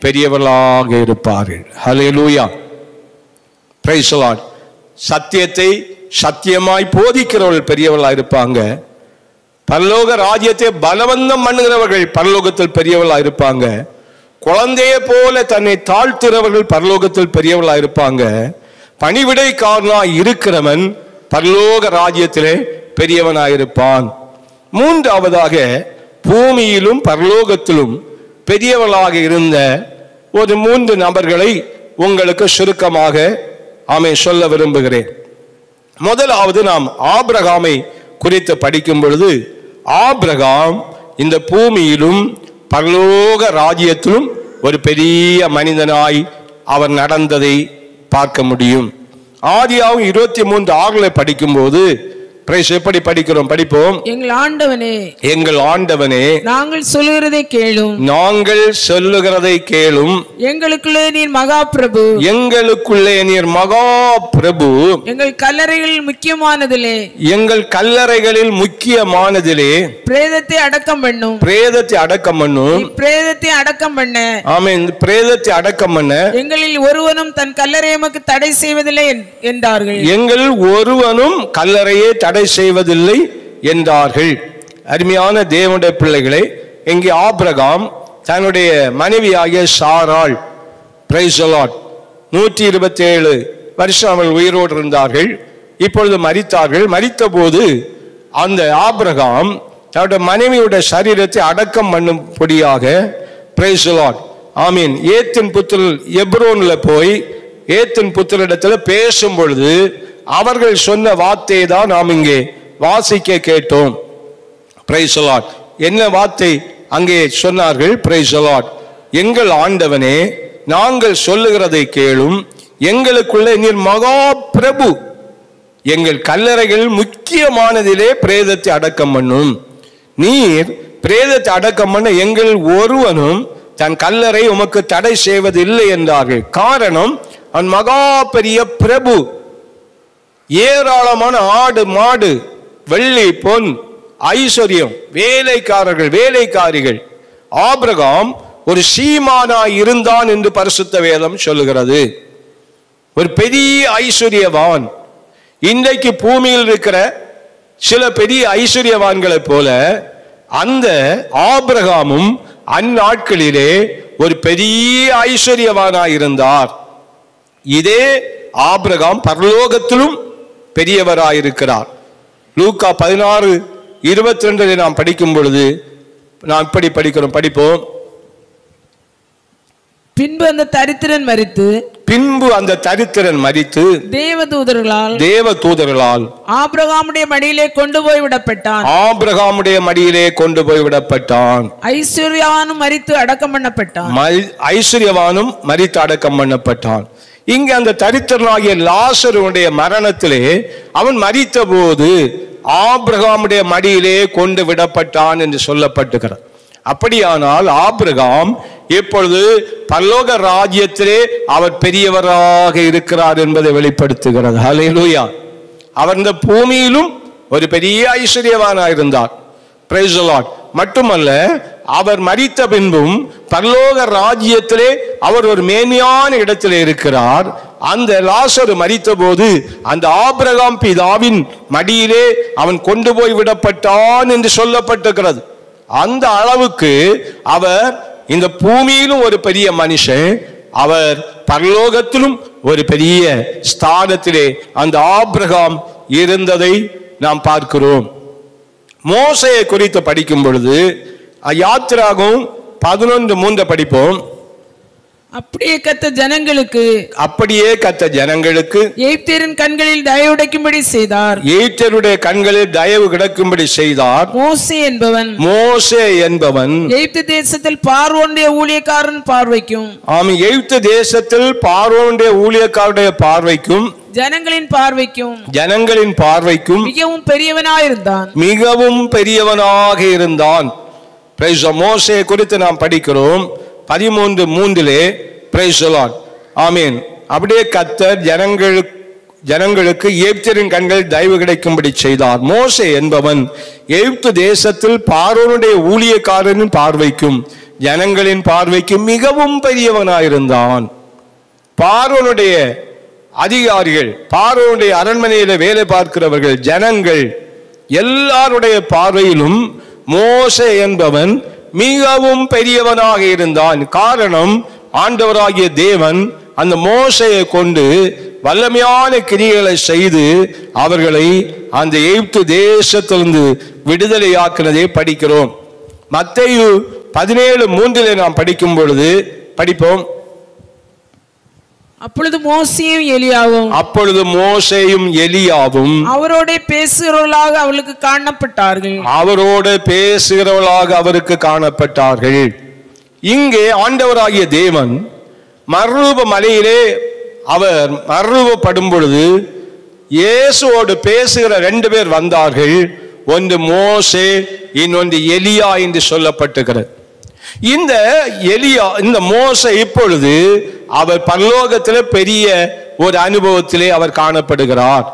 பெரியவர்களாக இருப்பார்கள். ஹல்லேலூயா. Praise the Lord. சத்தியத்தை சத்தியமாய் போதிக்கிறவர்கள் பெரியவர்களாக இருப்பாங்க. பரலோக ராஜ்யத்தை பலவந்தம் பண்ணுகிறவர்கள் பரலோகத்தில் பெரியவர்களாக இருப்பாங்க. குழந்தையை போல தன்னை தாழ்த்துறவர்கள் பரலோகத்தில் பெரியவர்களாக இருப்பாங்க. பணிவிடைக்காரனாய் இருக்கிறவன் பரலோக ராஜ்யத்திலே பெரியவனாயிருப்பான். மூன்றாவதாக, பூமியிலும் பரலோகத்திலும் பெரியவர்களாக இருந்த ஒரு 3 நபர்களை உங்களுக்கு சுருக்கமாக சொல்ல விரும்புகிறேன். முதலாவது, நாம் ஆபிரகாமை குறித்து படிக்கும் பொழுது, ஆபிரகாம் இந்த பூமியிலும் பரலோக ராஜ்யத்திலும் ஒரு பெரிய மனிதனாய் அவர் நடந்ததை பார்க்க முடியும். ஆதியாகமம் 23:6 படிக்கும் போது எப்படி படிக்கிறோம்? படிப்போம். எங்கள் ஆண்டவனே, எங்கள் ஆண்டவனே, நாங்கள் சொல்லுகிறதை கேளும், நாங்கள் சொல்லுகிறதை கேளும். எங்களுக்குள்ளே நீர் மகா பிரபு, எங்களுக்குள்ளே நீர் மகா பிரபு. எங்கள் கல்லறைகளில் முக்கியமானதிலே, எங்கள் கல்லறைகளில் முக்கியமானதிலே பிரேதத்தை அடக்கம் பண்ணும், பிரேதத்தை அடக்கம் பண்ணும், பிரேதத்தை அடக்கம் பண்ண, ஆமென், பிரேதத்தை அடக்கம் பண்ண எங்களில் ஒருவனும் தன் கல்லறையை எமக்கு தடை செய்வதில்லை என்றார்கள். எங்களில் ஒருவனும் கல்லறையை தடை செய்வதில்லை என்றார்கள். அருமையான தேவனுடைய பிள்ளைகளே, இங்கே ஆபிரகாம் தன்னுடைய மனைவியாகிய சாராள், பிரைஸ் தி லார்ட், 127 வருஷம் அவர்கள் உயிரோடு இருந்தார்கள். இப்பொழுது மரித்தார்கள். மரித்த போது அந்த ஆபிரகாம் தன்னுடைய மனைவியுடைய சரீரத்தை அடக்கம் பண்ணும்படியாக, பிரைஸ் தி லார்ட், ஆமீன், ஏத்தின் புத்திரர் எப்ரோன்ல போய் ஏத்தின் புத்திரிடத்தில் பேசும் பொழுது அவர்கள் சொன்ன வார்த்தையை தான் நாம் இங்கே வாசிக்க கேட்டோம். Price the Lord. என்ன வார்த்தை அங்கே சொன்னார்கள்? Price the Lord. எங்கள் ஆண்டவனே, நாங்கள் சொல்லுகிறதை கேளும், எங்களுக்குள்ளே நீர் மகா பிரபு, எங்கள் கல்லறைகள் முக்கியமானதிலே பிரேதத்தை அடக்கம் பண்ணும். நீர் பிரேதத்தை அடக்கம் பண்ண எங்கள் ஒருவனும் தன் கல்லறை உமக்கு தடை செய்வதில்லை என்றார்கள். காரணம், அவன் மகா பெரிய பிரபு, ஏராளமான ஆடு மாடு வெள்ளி பொன் ஐஸ்வர்யம், வேலைக்காரர்கள் வேலைக்காரிகள். ஆபிரகாம் ஒரு சீமானாய் இருந்தான் என்று பரிசுத்த வேதம் சொல்லுகிறது. ஒரு பெரிய ஐஸ்வர்யவான். இன்றைக்கு பூமியில் இருக்கிற சில பெரிய ஐஸ்வர்யவான்களை போல அந்த ஆபிரகாமும் அந்நாட்களிலே ஒரு பெரிய ஐஸ்வர்யவானாய் இருந்தார். இதே ஆபிரகாம் பரலோகத்திலும் பெரியவராயிருக்கிறார். லூக்கா 16:22 நாம் படிக்கும் பொழுது நாம் இப்படி படிக்கிறோம். படிப்போம். பின்பு அந்த தரித்திரன் மரித்து தேவதூதர்களால் ஆபிரகாமுடைய மடியிலே கொண்டு போய் விடப்பட்டான். ஐஸ்வர்யவானும் மரித்து அடக்கம் பண்ணப்பட்டான். இங்க அந்த தரித்திரனாகிய லாசருடைய மரணத்திலே அவன் மரித்த போது ஆபிரகாமுடைய மடியிலே கொண்டு விடப்பட்டான் என்று சொல்லப்பட்டுகிறார். அப்படியானால் ஆபிரகாம் இப்பொழுது பரலோக ராஜ்யத்திலே அவர் பெரியவராக இருக்கிறார் என்பதை வெளிப்படுத்துகிறது. ஹல்லேலூயா. அவர் இந்த பூமியிலும் ஒரு பெரிய ஐஸ்வர்யவானாக இருந்தார். Price the Lord. மட்டுமல்ல, அவர் மரித்த பின்பும் பரலோக ராஜ்யத்திலே அவர் ஒரு மேன்மையான இடத்திலே இருக்கிறார். அந்த லாசரு மரித்த போது அந்த ஆபிரகாம் பிதாவின் மடியிலே அவன் கொண்டு போய் விடப்பட்டான் என்று சொல்லப்பட்டிருக்கிறது. அந்த அளவுக்கு அவர் இந்த பூமியிலும் ஒரு பெரிய மனுஷன், அவர் பரலோகத்திலும் ஒரு பெரிய ஸ்தானத்திலே அந்த ஆபிரகாம் இருந்ததை நாம் பார்க்கிறோம். மோசேயை குறித்து படிக்கும் பொழுது யாத்திராகமம் 11:3 படிப்போம். அப்படியே கத்த ஜனங்களுக்கு எகிப்தியரின் கண்களில் தயவு கிடைக்கும்படி செய்தார். எகிப்தியருடைய கண்களில் தயவு கிடைக்கும்படி செய்தார். மோசே என்பவன் எகிப்து தேசத்தில் பார்வோனுடைய ஊழியக்காரன் பார்வைக்கும், எகிப்து தேசத்தில் பார்வோனுடைய ஊழியக்காரருடைய பார்வைக்கும் ஜனங்களின் பார்வைக்கும் மிகவும் பெரியவனாக இருந்தான். மோசே குறித்து நாம் படிக்கிறோம் 13:3. Praise the Lord. ஆமென். அப்படியே கர்த்தர் ஜனங்களுக்கு எகிப்தியரின் கண்களில் தயவு கிடைக்கும்படி செய்தார். மோசே என்பவன் எகிப்து தேசத்தில் பார்வோனுடைய ஊழியக்காரனின் பார்வைக்கும் ஜனங்களின் பார்வைக்கும் மிகவும் பெரியவனாயிருந்தான். பார்வோனுடைய அதிகாரிகள், பார்வோனுடைய அரண்மனையில வேலை பார்க்கிறவர்கள், ஜனங்கள் எல்லாருடைய பார்வையிலும் மோசே என்பவன் மிகவும் பெரியவனாக இருந்தான். காரணம், ஆண்டவராகிய தேவன் அந்த மோசேயை கொண்டு வல்லமையான கிரியைகளை செய்து அவர்களை அந்த எகிப்து தேசத்திலிருந்து விடுதலையாக்கினதை படிக்கிறோம். மத்தேயு 17:3 நாம் படிக்கும் பொழுது படிப்போம். அப்பொழுது மோசேயும் எலியாவும் அவரோட பேசுகிறவர்களாக அவருக்கு காணப்பட்டார்கள். இங்கே ஆண்டவராகிய தேவன் மறுரூப மலையிலே அவர் மறுரூபப்படும் பொழுது இயேசுவோடு பேசுகிற 2 பேர் வந்தார்கள். ஒன்று மோசே, இன்னொன்று எலியா என்று சொல்லப்பட்டிருக்கிறது. இந்த மோசே இப்பொழுது அவர் பரலோகத்திலே பெரிய ஒரு அனுபவத்திலே அவர் காணப்படுகிறார்.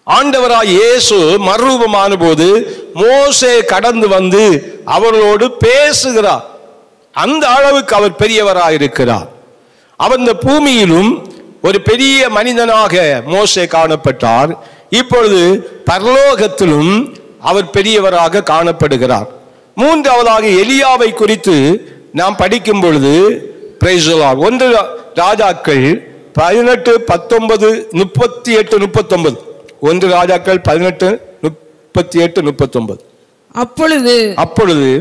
ஆண்டவராய் இயேசு மறுரூபமான போது மோசே கடந்து வந்து அவர்களோடு பேசுகிறார். அந்த அளவுக்கு அவர் பெரியவராயிருக்கிறார். அவர் இந்த பூமியிலும் ஒரு பெரிய மனிதனாக மோசே காணப்பட்டார். இப்பொழுது பரலோகத்திலும் அவர் பெரியவராக காணப்படுகிறார். மூன்றாவதாக எலியாவை குறித்து நாம் படிக்கும் பொழுது பிரைஸ் தி லார்ட். 1 ராஜாக்கள் 18:19-38-39. 1 ராஜாக்கள் 18:38-39. அப்பொழுது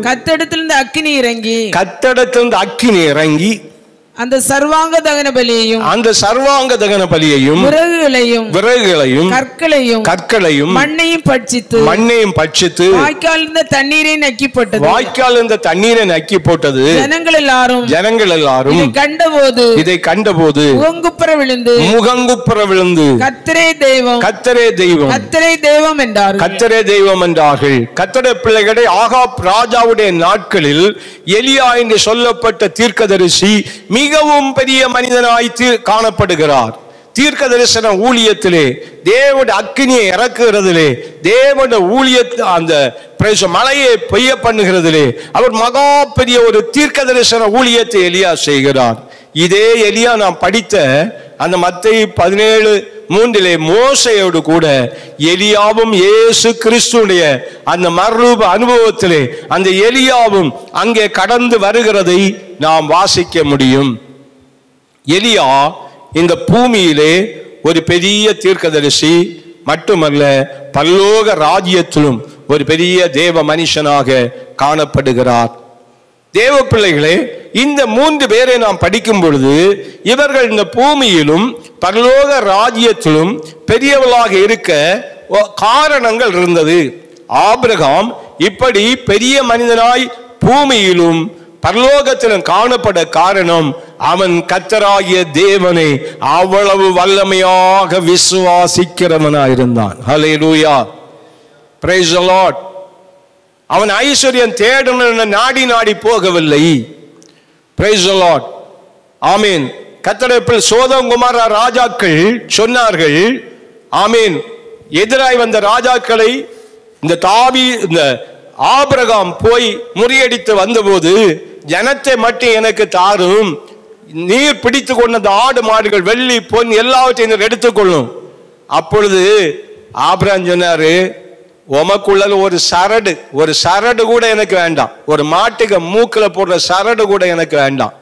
கர்த்தரிடத்திலிருந்து அக்கினி இறங்கி அந்த சர்வாங்க தகன பலியையும் விறகுகளையும் கற்களையும் மண்ணையும் பட்சித்து வாய்க்கால் இருந்த தண்ணீரை நக்கி போட்டது. ஜனங்கள் எல்லாரும் இதை கண்டபோது முகங்குப்புற விழுந்து கர்த்தரே தெய்வம் என்றார்கள். கர்த்தருடைய பிள்ளைகளை ஆகாப் ராஜாவுடைய நாட்களில் எலியா என்று சொல்லப்பட்ட தீர்க்கதரிசி மிகவும் பெரிய மனிதனாய் காணப்படுகிறார். தீர்க்க தரிசன ஊழியத்திலே, தேவனுடைய அக்கினியை இறக்குகிறதிலே, தேவனுடைய ஊழியத்தை அந்த மலையை பெய்ய பண்ணுகிறதிலே அவர் மகா பெரிய ஒரு தீர்க்க தரிசன ஊழியத்தை எலியா செய்கிறார். இதே எலியா நாம் படித்த அந்த மத்தேயு 17:3 மோசேயோடு கூட எலியாவும் இயேசு கிறிஸ்துடைய அந்த மறுரூப அனுபவத்திலே அந்த எலியாவும் அங்கே கடந்து வருகிறதை நாம் வாசிக்க முடியும். எலியா இந்த பூமியிலே ஒரு பெரிய தீர்க்கதரிசி மட்டுமல்ல, பரலோக ராஜ்யத்திலும் ஒரு பெரிய தேவ மனுஷனாக காணப்படுகிறார். தேவ பிள்ளைகளே, இந்த 3 பேரை நாம் படிக்கும் பொழுது இவர்கள் இந்த பூமியிலும் பரலோக ராஜ்யத்திலும் பெரியவர்களாக இருக்க காரணங்கள் இருந்தது. ஆபிரகாம் இப்படி பெரிய மனிதனாய் பூமியிலும் பரலோகத்திலும் காணப்பட காரணம், அவன் கர்த்தராகிய தேவனை அவ்வளவு வல்லமையாக விசுவாசிக்கிறவனாயிருந்தான். ஹல்லேலூயா, பிரைஸ் தி லார்ட். அவன் ஐஸ்வர்யம் தேடணும்னு நாடி போகவில்லை. Price the Lord. ஆமீன். கர்த்தருடைய சோதோம் குமாரா ராஜாக்கள் சொன்னார்கள், ஆமீன், எதிராய் வந்த ராஜாக்களை இந்த ஆபிரகாம் போய் முறியடித்து வந்தபோது, ஜனத்தை மட்டும் எனக்கு தாரும், நீர் பிடித்து கொண்ட ஆடு மாடுகள் வெள்ளி பொன் எல்லாவற்றையும் எடுத்துக்கொள்ளும். அப்பொழுது ஆபிரகாம் சொன்னாரு, உமக்குள்ள ஒரு சரடு கூட எனக்கு வேண்டாம், ஒரு மாட்டுக்கு மூக்கில போடுற சரடு கூட எனக்கு வேண்டாம்.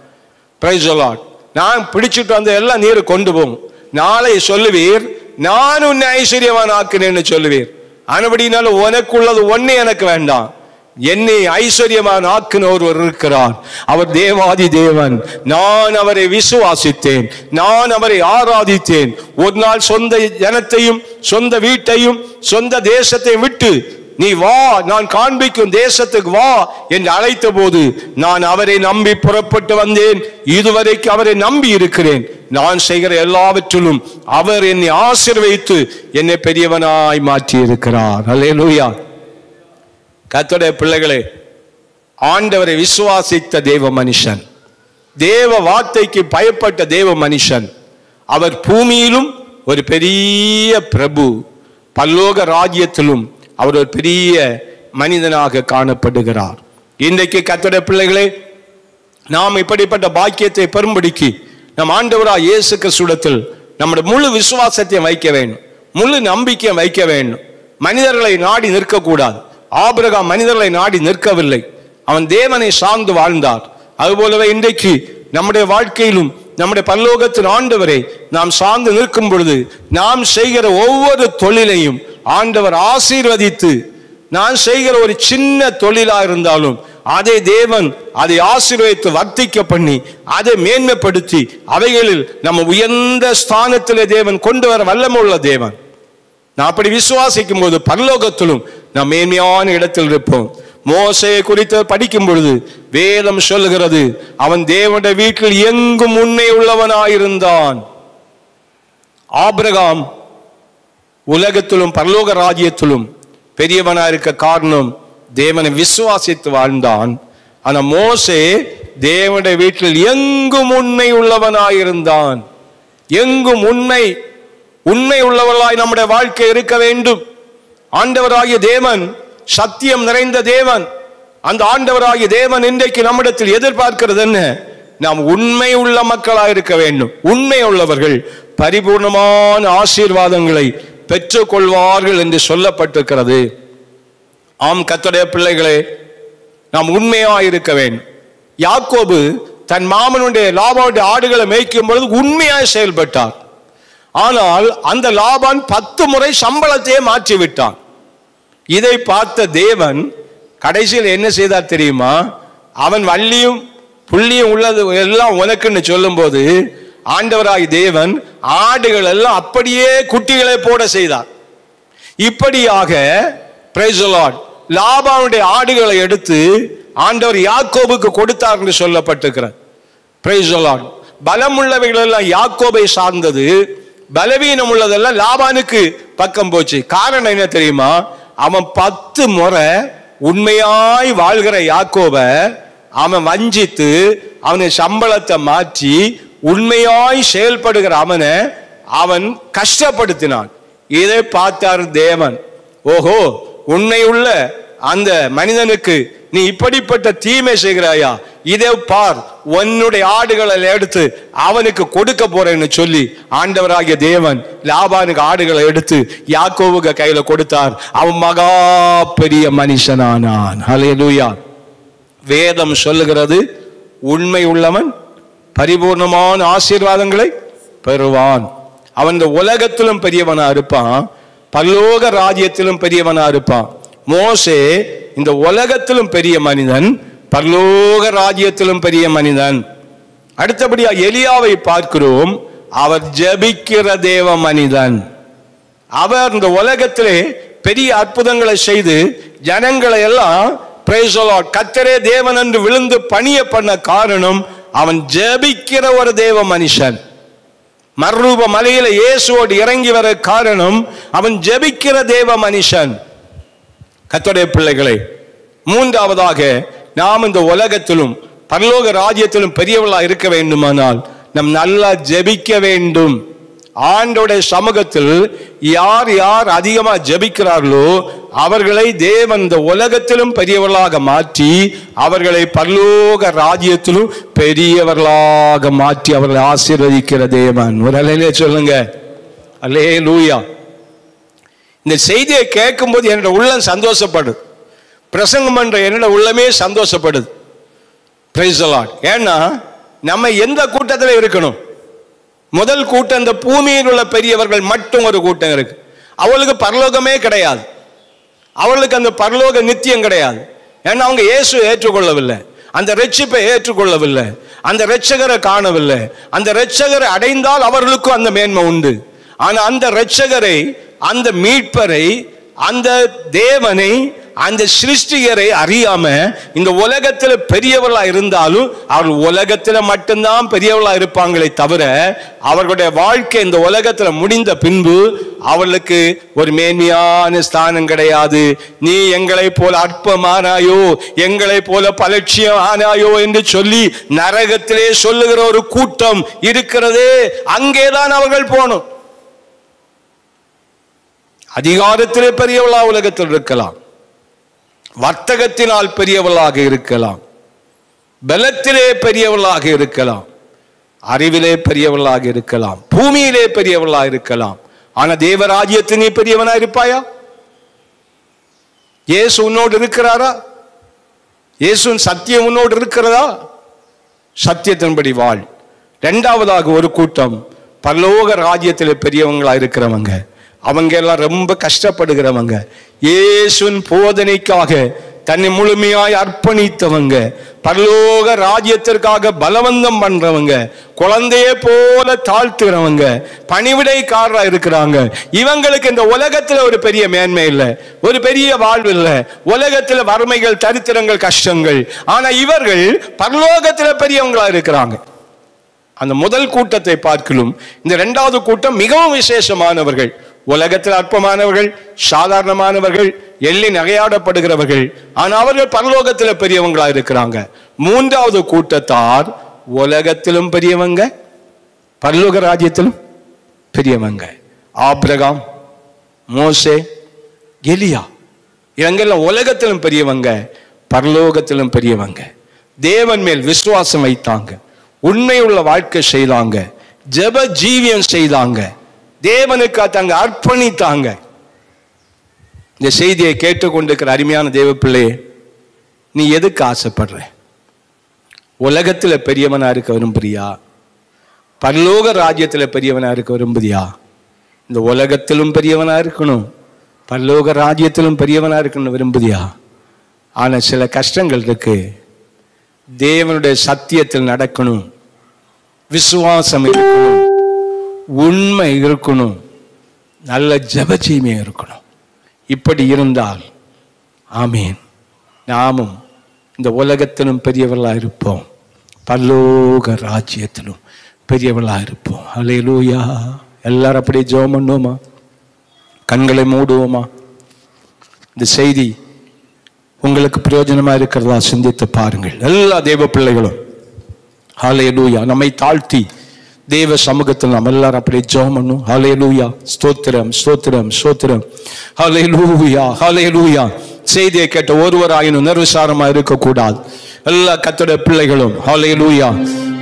Price the Lord. நான் பிடிச்சிட்டு வந்த எல்லாம் நீர் கொண்டு போகும். நாளை சொல்லுவீர், நான் உன்னை ஐஸ்வர்யவான் ஆக்குனேன்னு சொல்லுவீர். ஆனபடினாலும் உனக்குள்ளது ஒண்ணு எனக்கு வேண்டாம், என்னை ஐஸ்வர்யமான ஆக்கின ஒருவர் இருக்கிறார். அவர் தேவாதி தேவன். நான் அவரை விசுவாசித்தேன், நான் அவரை ஆராதித்தேன். ஒரு நாள் சொந்த ஜனத்தையும் சொந்த வீட்டையும் சொந்த தேசத்தையும் விட்டு நீ வா, நான் காண்பிக்கும் தேசத்துக்கு வா என்று அழைத்த போது நான் அவரை நம்பி புறப்பட்டு வந்தேன். இதுவரைக்கு அவரை நம்பி இருக்கிறேன். நான் செய்கிற எல்லாவற்றிலும் அவர் என்னை ஆசீர்வதித்து என்னை பெரியவனாய் மாற்றி இருக்கிறார். அல்லேலூயா. கர்த்தருடைய பிள்ளைகளே, ஆண்டவரை விசுவாசித்த தேவ மனுஷன், தேவ வார்த்தைக்கு பயப்பட்ட தேவ மனுஷன், அவர் பூமியிலும் ஒரு பெரிய பிரபு, பரலோக ராஜ்யத்திலும் அவர் ஒரு பெரிய மனிதனாக காணப்படுகிறார். இன்றைக்கு கர்த்தருடைய பிள்ளைகளே, நாம் இப்படிப்பட்ட பாக்கியத்தை பெறும்படிக்கு நம் ஆண்டவராகிய இயேசு கிறிஸ்துவிடத்தில் நம்முடைய முழு விசுவாசத்தை வைக்க வேண்டும், முழு நம்பிக்கையை வைக்க வேண்டும். மனிதர்களை நாடி நிற்கக்கூடாது. ஆபிரகாம் மனிதர்களை நாடி நிற்கவில்லை, அவன் தேவனை சார்ந்து வாழ்ந்தார். அதுபோலவே இன்றைக்கு நம்முடைய வாழ்க்கையிலும் நம்முடைய பரலோகத்தின் ஆண்டவரை நாம் சார்ந்து நிற்கும் பொழுது நாம் செய்கிற ஒவ்வொரு தொழிலையும் ஆண்டவர் ஆசீர்வதித்து, நான் செய்கிற ஒரு சின்ன தொழிலா இருந்தாலும் அதை தேவன் அதை ஆசீர்வதித்து வர்த்திக்க பண்ணி அதை மேன்மைப்படுத்தி அவைகளில் நம்ம உயர்ந்த ஸ்தானத்திலே தேவன் கொண்டு வர வல்லமுள்ள தேவன். நான் அப்படி விசுவாசிக்கும் போது பரலோகத்திலும் நாம் மேன்மையான இடத்தில் இருப்போம். மோசேயை குறித்து படிக்கும் பொழுது வேதம் சொல்லுகிறது, அவன் தேவனுடைய வீட்டில் எங்கும் உண்மை உள்ளவனாயிருந்தான். ஆபிரகாம் உலகத்திலும் பரலோக ராஜ்யத்திலும் பெரியவனாயிருக்க காரணம் தேவனை விசுவாசித்து வாழ்ந்தான். ஆனா மோசே தேவனுடைய வீட்டில் எங்கும் உண்மை உள்ளவனாயிருந்தான். எங்கும் உண்மை உள்ளவர்களாய் நம்முடைய வாழ்க்கை இருக்க வேண்டும். ஆண்டவராகிய தேவன் சத்தியம் நிறைந்த தேவன். அந்த ஆண்டவராகிய தேவன் இன்றைக்கு நம்மிடத்தில் எதிர்பார்க்கிறது என்ன? நாம் உண்மை உள்ள மக்களாக இருக்க வேண்டும். உண்மை உள்ளவர்கள் பரிபூர்ணமான ஆசீர்வாதங்களை பெற்றுக் கொள்வார்கள் என்று சொல்லப்பட்டிருக்கிறது. ஆம் கர்த்தருடைய பிள்ளைகளே, நாம் உண்மையாக இருக்க வேண்டும். யாக்கோபு தன் மாமனுடைய லாபானுடைய ஆடுகளை மேய்க்கும் பொழுது உண்மையாய் செயல்பட்டார். ஆனால் அந்த லாபான் 10 முறை சம்பளத்தையே மாற்றி விட்டான். இதை பார்த்த தேவன் கடைசியில் என்ன செய்தார் தெரியுமா? அவன் வள்ளியும் புள்ளியும் உள்ளது எல்லாம் உனக்குன்னு சொல்லும் போது ஆண்டவராய் தேவன் ஆடுகள் எல்லாம் அப்படியே குட்டிகளை போட செய்தார். இப்படியாக பிரைஸ் தி லார்ட் லாபானுடைய ஆடுகளை எடுத்து ஆண்டவர் யாக்கோபுக்கு கொடுத்தார் என்று சொல்லப்பட்டிருக்கிறார். Price the Lord. பலம் உள்ளவைகள் எல்லாம் யாக்கோபை சார்ந்தது, பலவீனம் உள்ளதெல்லாம் லாபானுக்கு பக்கம் போச்சு. காரணம் என்ன தெரியுமா? அவன் 10 முறை உண்மையாய் வாழ்கிற யாக்கோப அவன் வஞ்சித்து அவனை சம்பளத்தை மாற்றி உண்மையாய் செயல்படுகிற அவனை அவன் கஷ்டப்படுத்தினான். இதை பார்த்தார் தேவன். ஓஹோ, உண்மையுள்ள அந்த மனிதனுக்கு நீ இப்படிப்பட்ட தீமை செய்கிறாயா? இதை பார், உன்னுடைய ஆடுகளை எடுத்து அவனுக்கு கொடுக்க போறேன்னு சொல்லி ஆண்டவராகிய தேவன் லாபானுக்கு ஆடுகளை எடுத்து யாக்கோபுக்கு கையில கொடுத்தார். அவன் மகா பெரிய மனுஷனானான். ஹல்லேலூயா. வேதம் சொல்லுகிறது, உண்மை உள்ளவன் பரிபூர்ணமான ஆசீர்வாதங்களை பெறுவான். அவன் இந்த உலகத்திலும் பெரியவனா இருப்பான், பரலோக ராஜ்யத்திலும் பெரியவனா இருப்பான். மோசே இந்த உலகத்திலும் பெரிய மனிதன், பரலோக ராஜ்யத்திலும் பெரிய மனிதன். அடுத்தபடியா எலியாவை பார்க்கிறோம். அவர் ஜெபிக்கிற தேவ மனிதன். அவர் இந்த உலகத்திலே பெரிய அற்புதங்களை செய்து ஜனங்களை எல்லாம் பிரைஸ் தி லார்ட் கர்த்தரே தேவன் என்று விழுந்து பணிய பண்ண காரணம் அவன் ஜெபிக்கிற ஒரு தேவ மனுஷன். மர்ரூப மலையில இயேசுவோடு இறங்கி வர காரணம் அவன் ஜெபிக்கிற தேவ மனுஷன். கர்த்தருடைய பிள்ளைகளை, மூன்றாவதாக நாம் இந்த உலகத்திலும் பரலோக ராஜ்யத்திலும் பெரியவர்களாக இருக்க வேண்டுமானால் நாம் நல்லா ஜெபிக்க வேண்டும். ஆண்டவருடைய சமூகத்தில் யார் யார் அதிகமா ஜெபிக்கிறார்களோ அவர்களை தேவன் இந்த உலகத்திலும் பெரியவர்களாக மாற்றி அவர்களை பரலோக ராஜ்யத்திலும் பெரியவர்களாக மாற்றி அவர்களை ஆசீர்வதிக்கிற தேவன். ஒரு அல்லேலூயா சொல்லுங்க. அல்லேலூயா. இந்த செய்தியை கேட்கும் போது என்னோட உள்ளம் சந்தோஷப்படுது. பிரசங்கம் பண்ற என்னோட உள்ளமே சந்தோஷப்படுது. Price the Lord. ஏன்னா நம்ம எந்த கூட்டத்தில் இருக்கணும்? முதல் கூட்டம் இந்த பூமியில் உள்ள பெரியவர்கள் மட்டும் ஒரு கூட்டம் இருக்கு. அவளுக்கு பரலோகமே கிடையாது, அவளுக்கு அந்த பரலோக நித்தியம் கிடையாது. ஏன்னா அவங்க இயேசுவை ஏற்றுக்கொள்ளவில்லை, அந்த ரட்சிப்பை ஏற்றுக்கொள்ளவில்லை, அந்த இரட்சகரை காணவில்லை. அந்த இரட்சகரை அடைந்தால் அவர்களுக்கும் அந்த மேன்மை உண்டு. ஆனா அந்த இரட்சகரை, அந்த மீட்பரை, அந்த தேவனை, அந்த சிருஷ்டிகரை அறியாம இந்த உலகத்துல பெரியவர்களா இருந்தாலும் அவர்கள் உலகத்துல மட்டும்தான் பெரியவர்களா இருப்பாங்களே தவிர அவர்களுடைய வாழ்க்கை இந்த உலகத்துல முடிந்த பின்பு அவர்களுக்கு ஒரு மேன்மையான ஸ்தானம் கிடையாது. நீ எங்களை போல அற்பமானாயோ, எங்களை போல பலட்சியம் ஆனாயோ என்று சொல்லி நரகத்திலே சொல்லுகிற ஒரு கூட்டம் இருக்கிறதே, அங்கேதான் அவர்கள் போகணும். அதிகாரத்திலே பெரியவளா உலகத்தில் இருக்கலாம், வர்த்தகத்தினால் பெரியவளாக இருக்கலாம், பலத்திலே பெரியவளாக இருக்கலாம், அறிவிலே பெரியவளாக இருக்கலாம், பூமியிலே பெரியவளாக இருக்கலாம். ஆனா தேவராஜ்யத்தில் நீ பெரியவனா இருப்பாயா? இயேசு உன்னோடு இருக்கிறாரா? இயேசுவின் சத்தியம் உன்னோடு இருக்கிறதா? சத்தியத்தின்படி வாழ். இரண்டாவதாக ஒரு கூட்டம் பரலோக ராஜ்யத்திலே பெரியவங்களா இருக்கிறவங்க, அவங்க எல்லாம் ரொம்ப கஷ்டப்படுகிறவங்க, இயேசுவின் போதனைக்காக தன்னை முழுமையாய் அர்ப்பணித்தவங்க, பரலோக ராஜ்யத்திற்காக பலவந்தம் பண்றவங்க, குழந்தையே போல தாழ்த்துகிறவங்க, பணிவிடைக்காரரா இருக்கிறாங்க. இவங்களுக்கு இந்த உலகத்துல ஒரு பெரிய மேன்மை இல்லை, ஒரு பெரிய வாழ்வு இல்லை. உலகத்துல வறுமைகள், தரித்திரங்கள், கஷ்டங்கள். ஆனா இவர்கள் பரலோகத்துல பெரியவங்களா இருக்கிறாங்க. அந்த முதல் கூட்டத்தை பார்க்கலும் இந்த இரண்டாவது கூட்டம் மிகவும் விசேஷமானவர்கள். உலகத்தில் அற்பமானவர்கள், சாதாரணமானவர்கள், எள்ளி நகையாடப்படுகிறவர்கள். ஆனால் அவர்கள் பரலோகத்தில் பெரியவங்களா இருக்கிறாங்க. மூன்றாவது கூட்டத்தார் உலகத்திலும் பெரியவங்க, பரலோக ராஜ்யத்திலும் பெரியவங்க. ஆபிரகாம், மோசே, எலியா, இவங்கெல்லாம் உலகத்திலும் பெரியவங்க, பரலோகத்திலும் பெரியவங்க. தேவன் மேல் விசுவாசம் வைத்தாங்க, உண்மையுள்ள வாழ்க்கை செய்தாங்க, ஜெப ஜீவியம் செய்தாங்க, தேவனுக்கு தங்க அர்ப்பணித்தாங்க. இந்த செய்தியை கேட்டுக்கொண்டிருக்கிற அருமையான தேவ பிள்ளையே, நீ எதுக்கு ஆசைப்படுற? உலகத்துல பெரியவனா இருக்க விரும்புறியா? பரலோக ராஜ்யத்துல பெரியவனா இருக்க விரும்புறியா? இந்த உலகத்திலும் பெரியவனா இருக்கணும், பரலோக ராஜ்யத்திலும் பெரியவனா இருக்கணும் விரும்புறியா? ஆனா சில கஷ்டங்கள் இருக்கு. தேவனுடைய சத்தியத்தில் நடக்கணும், விசுவாசம் இருக்கணும், உண்மை இருக்கணும், நல்ல ஜெபஜீவியம் இருக்கணும். இப்படி இருந்தால் ஆமீன், நாமும் இந்த உலகத்திலும் பெரியவர்களா இருப்போம், பரலோக ராஜ்யத்திலும் பெரியவர்களா இருப்போம். அல்லேலூயா. எல்லாரும் அப்படியே ஜெபம் பண்ணுவோமா? கண்களை மூடுவோமா? இந்த செய்தி உங்களுக்கு பிரயோஜனமா இருக்கிறதா சிந்தித்து பாருங்கள். எல்லா தேவ பிள்ளைகளும் ஹல்லேலூயா நம்மை தாழ்த்தி தேவ சமூகத்தில் நாம் எல்லாரும் அப்படியே ஜெபம் பண்ணும். ஹல்லேலூயா. ஸ்தோத்திரம், ஸ்தோத்திரம், ஸ்தோத்திரம். ஹல்லேலூயா, ஹல்லேலூயா. செய்தியை கேட்ட ஒருவராயினும் நிர்விசாரமா இருக்கக்கூடாது. எல்லா கர்த்தருடைய பிள்ளைகளும் ஹல்லேலூயா.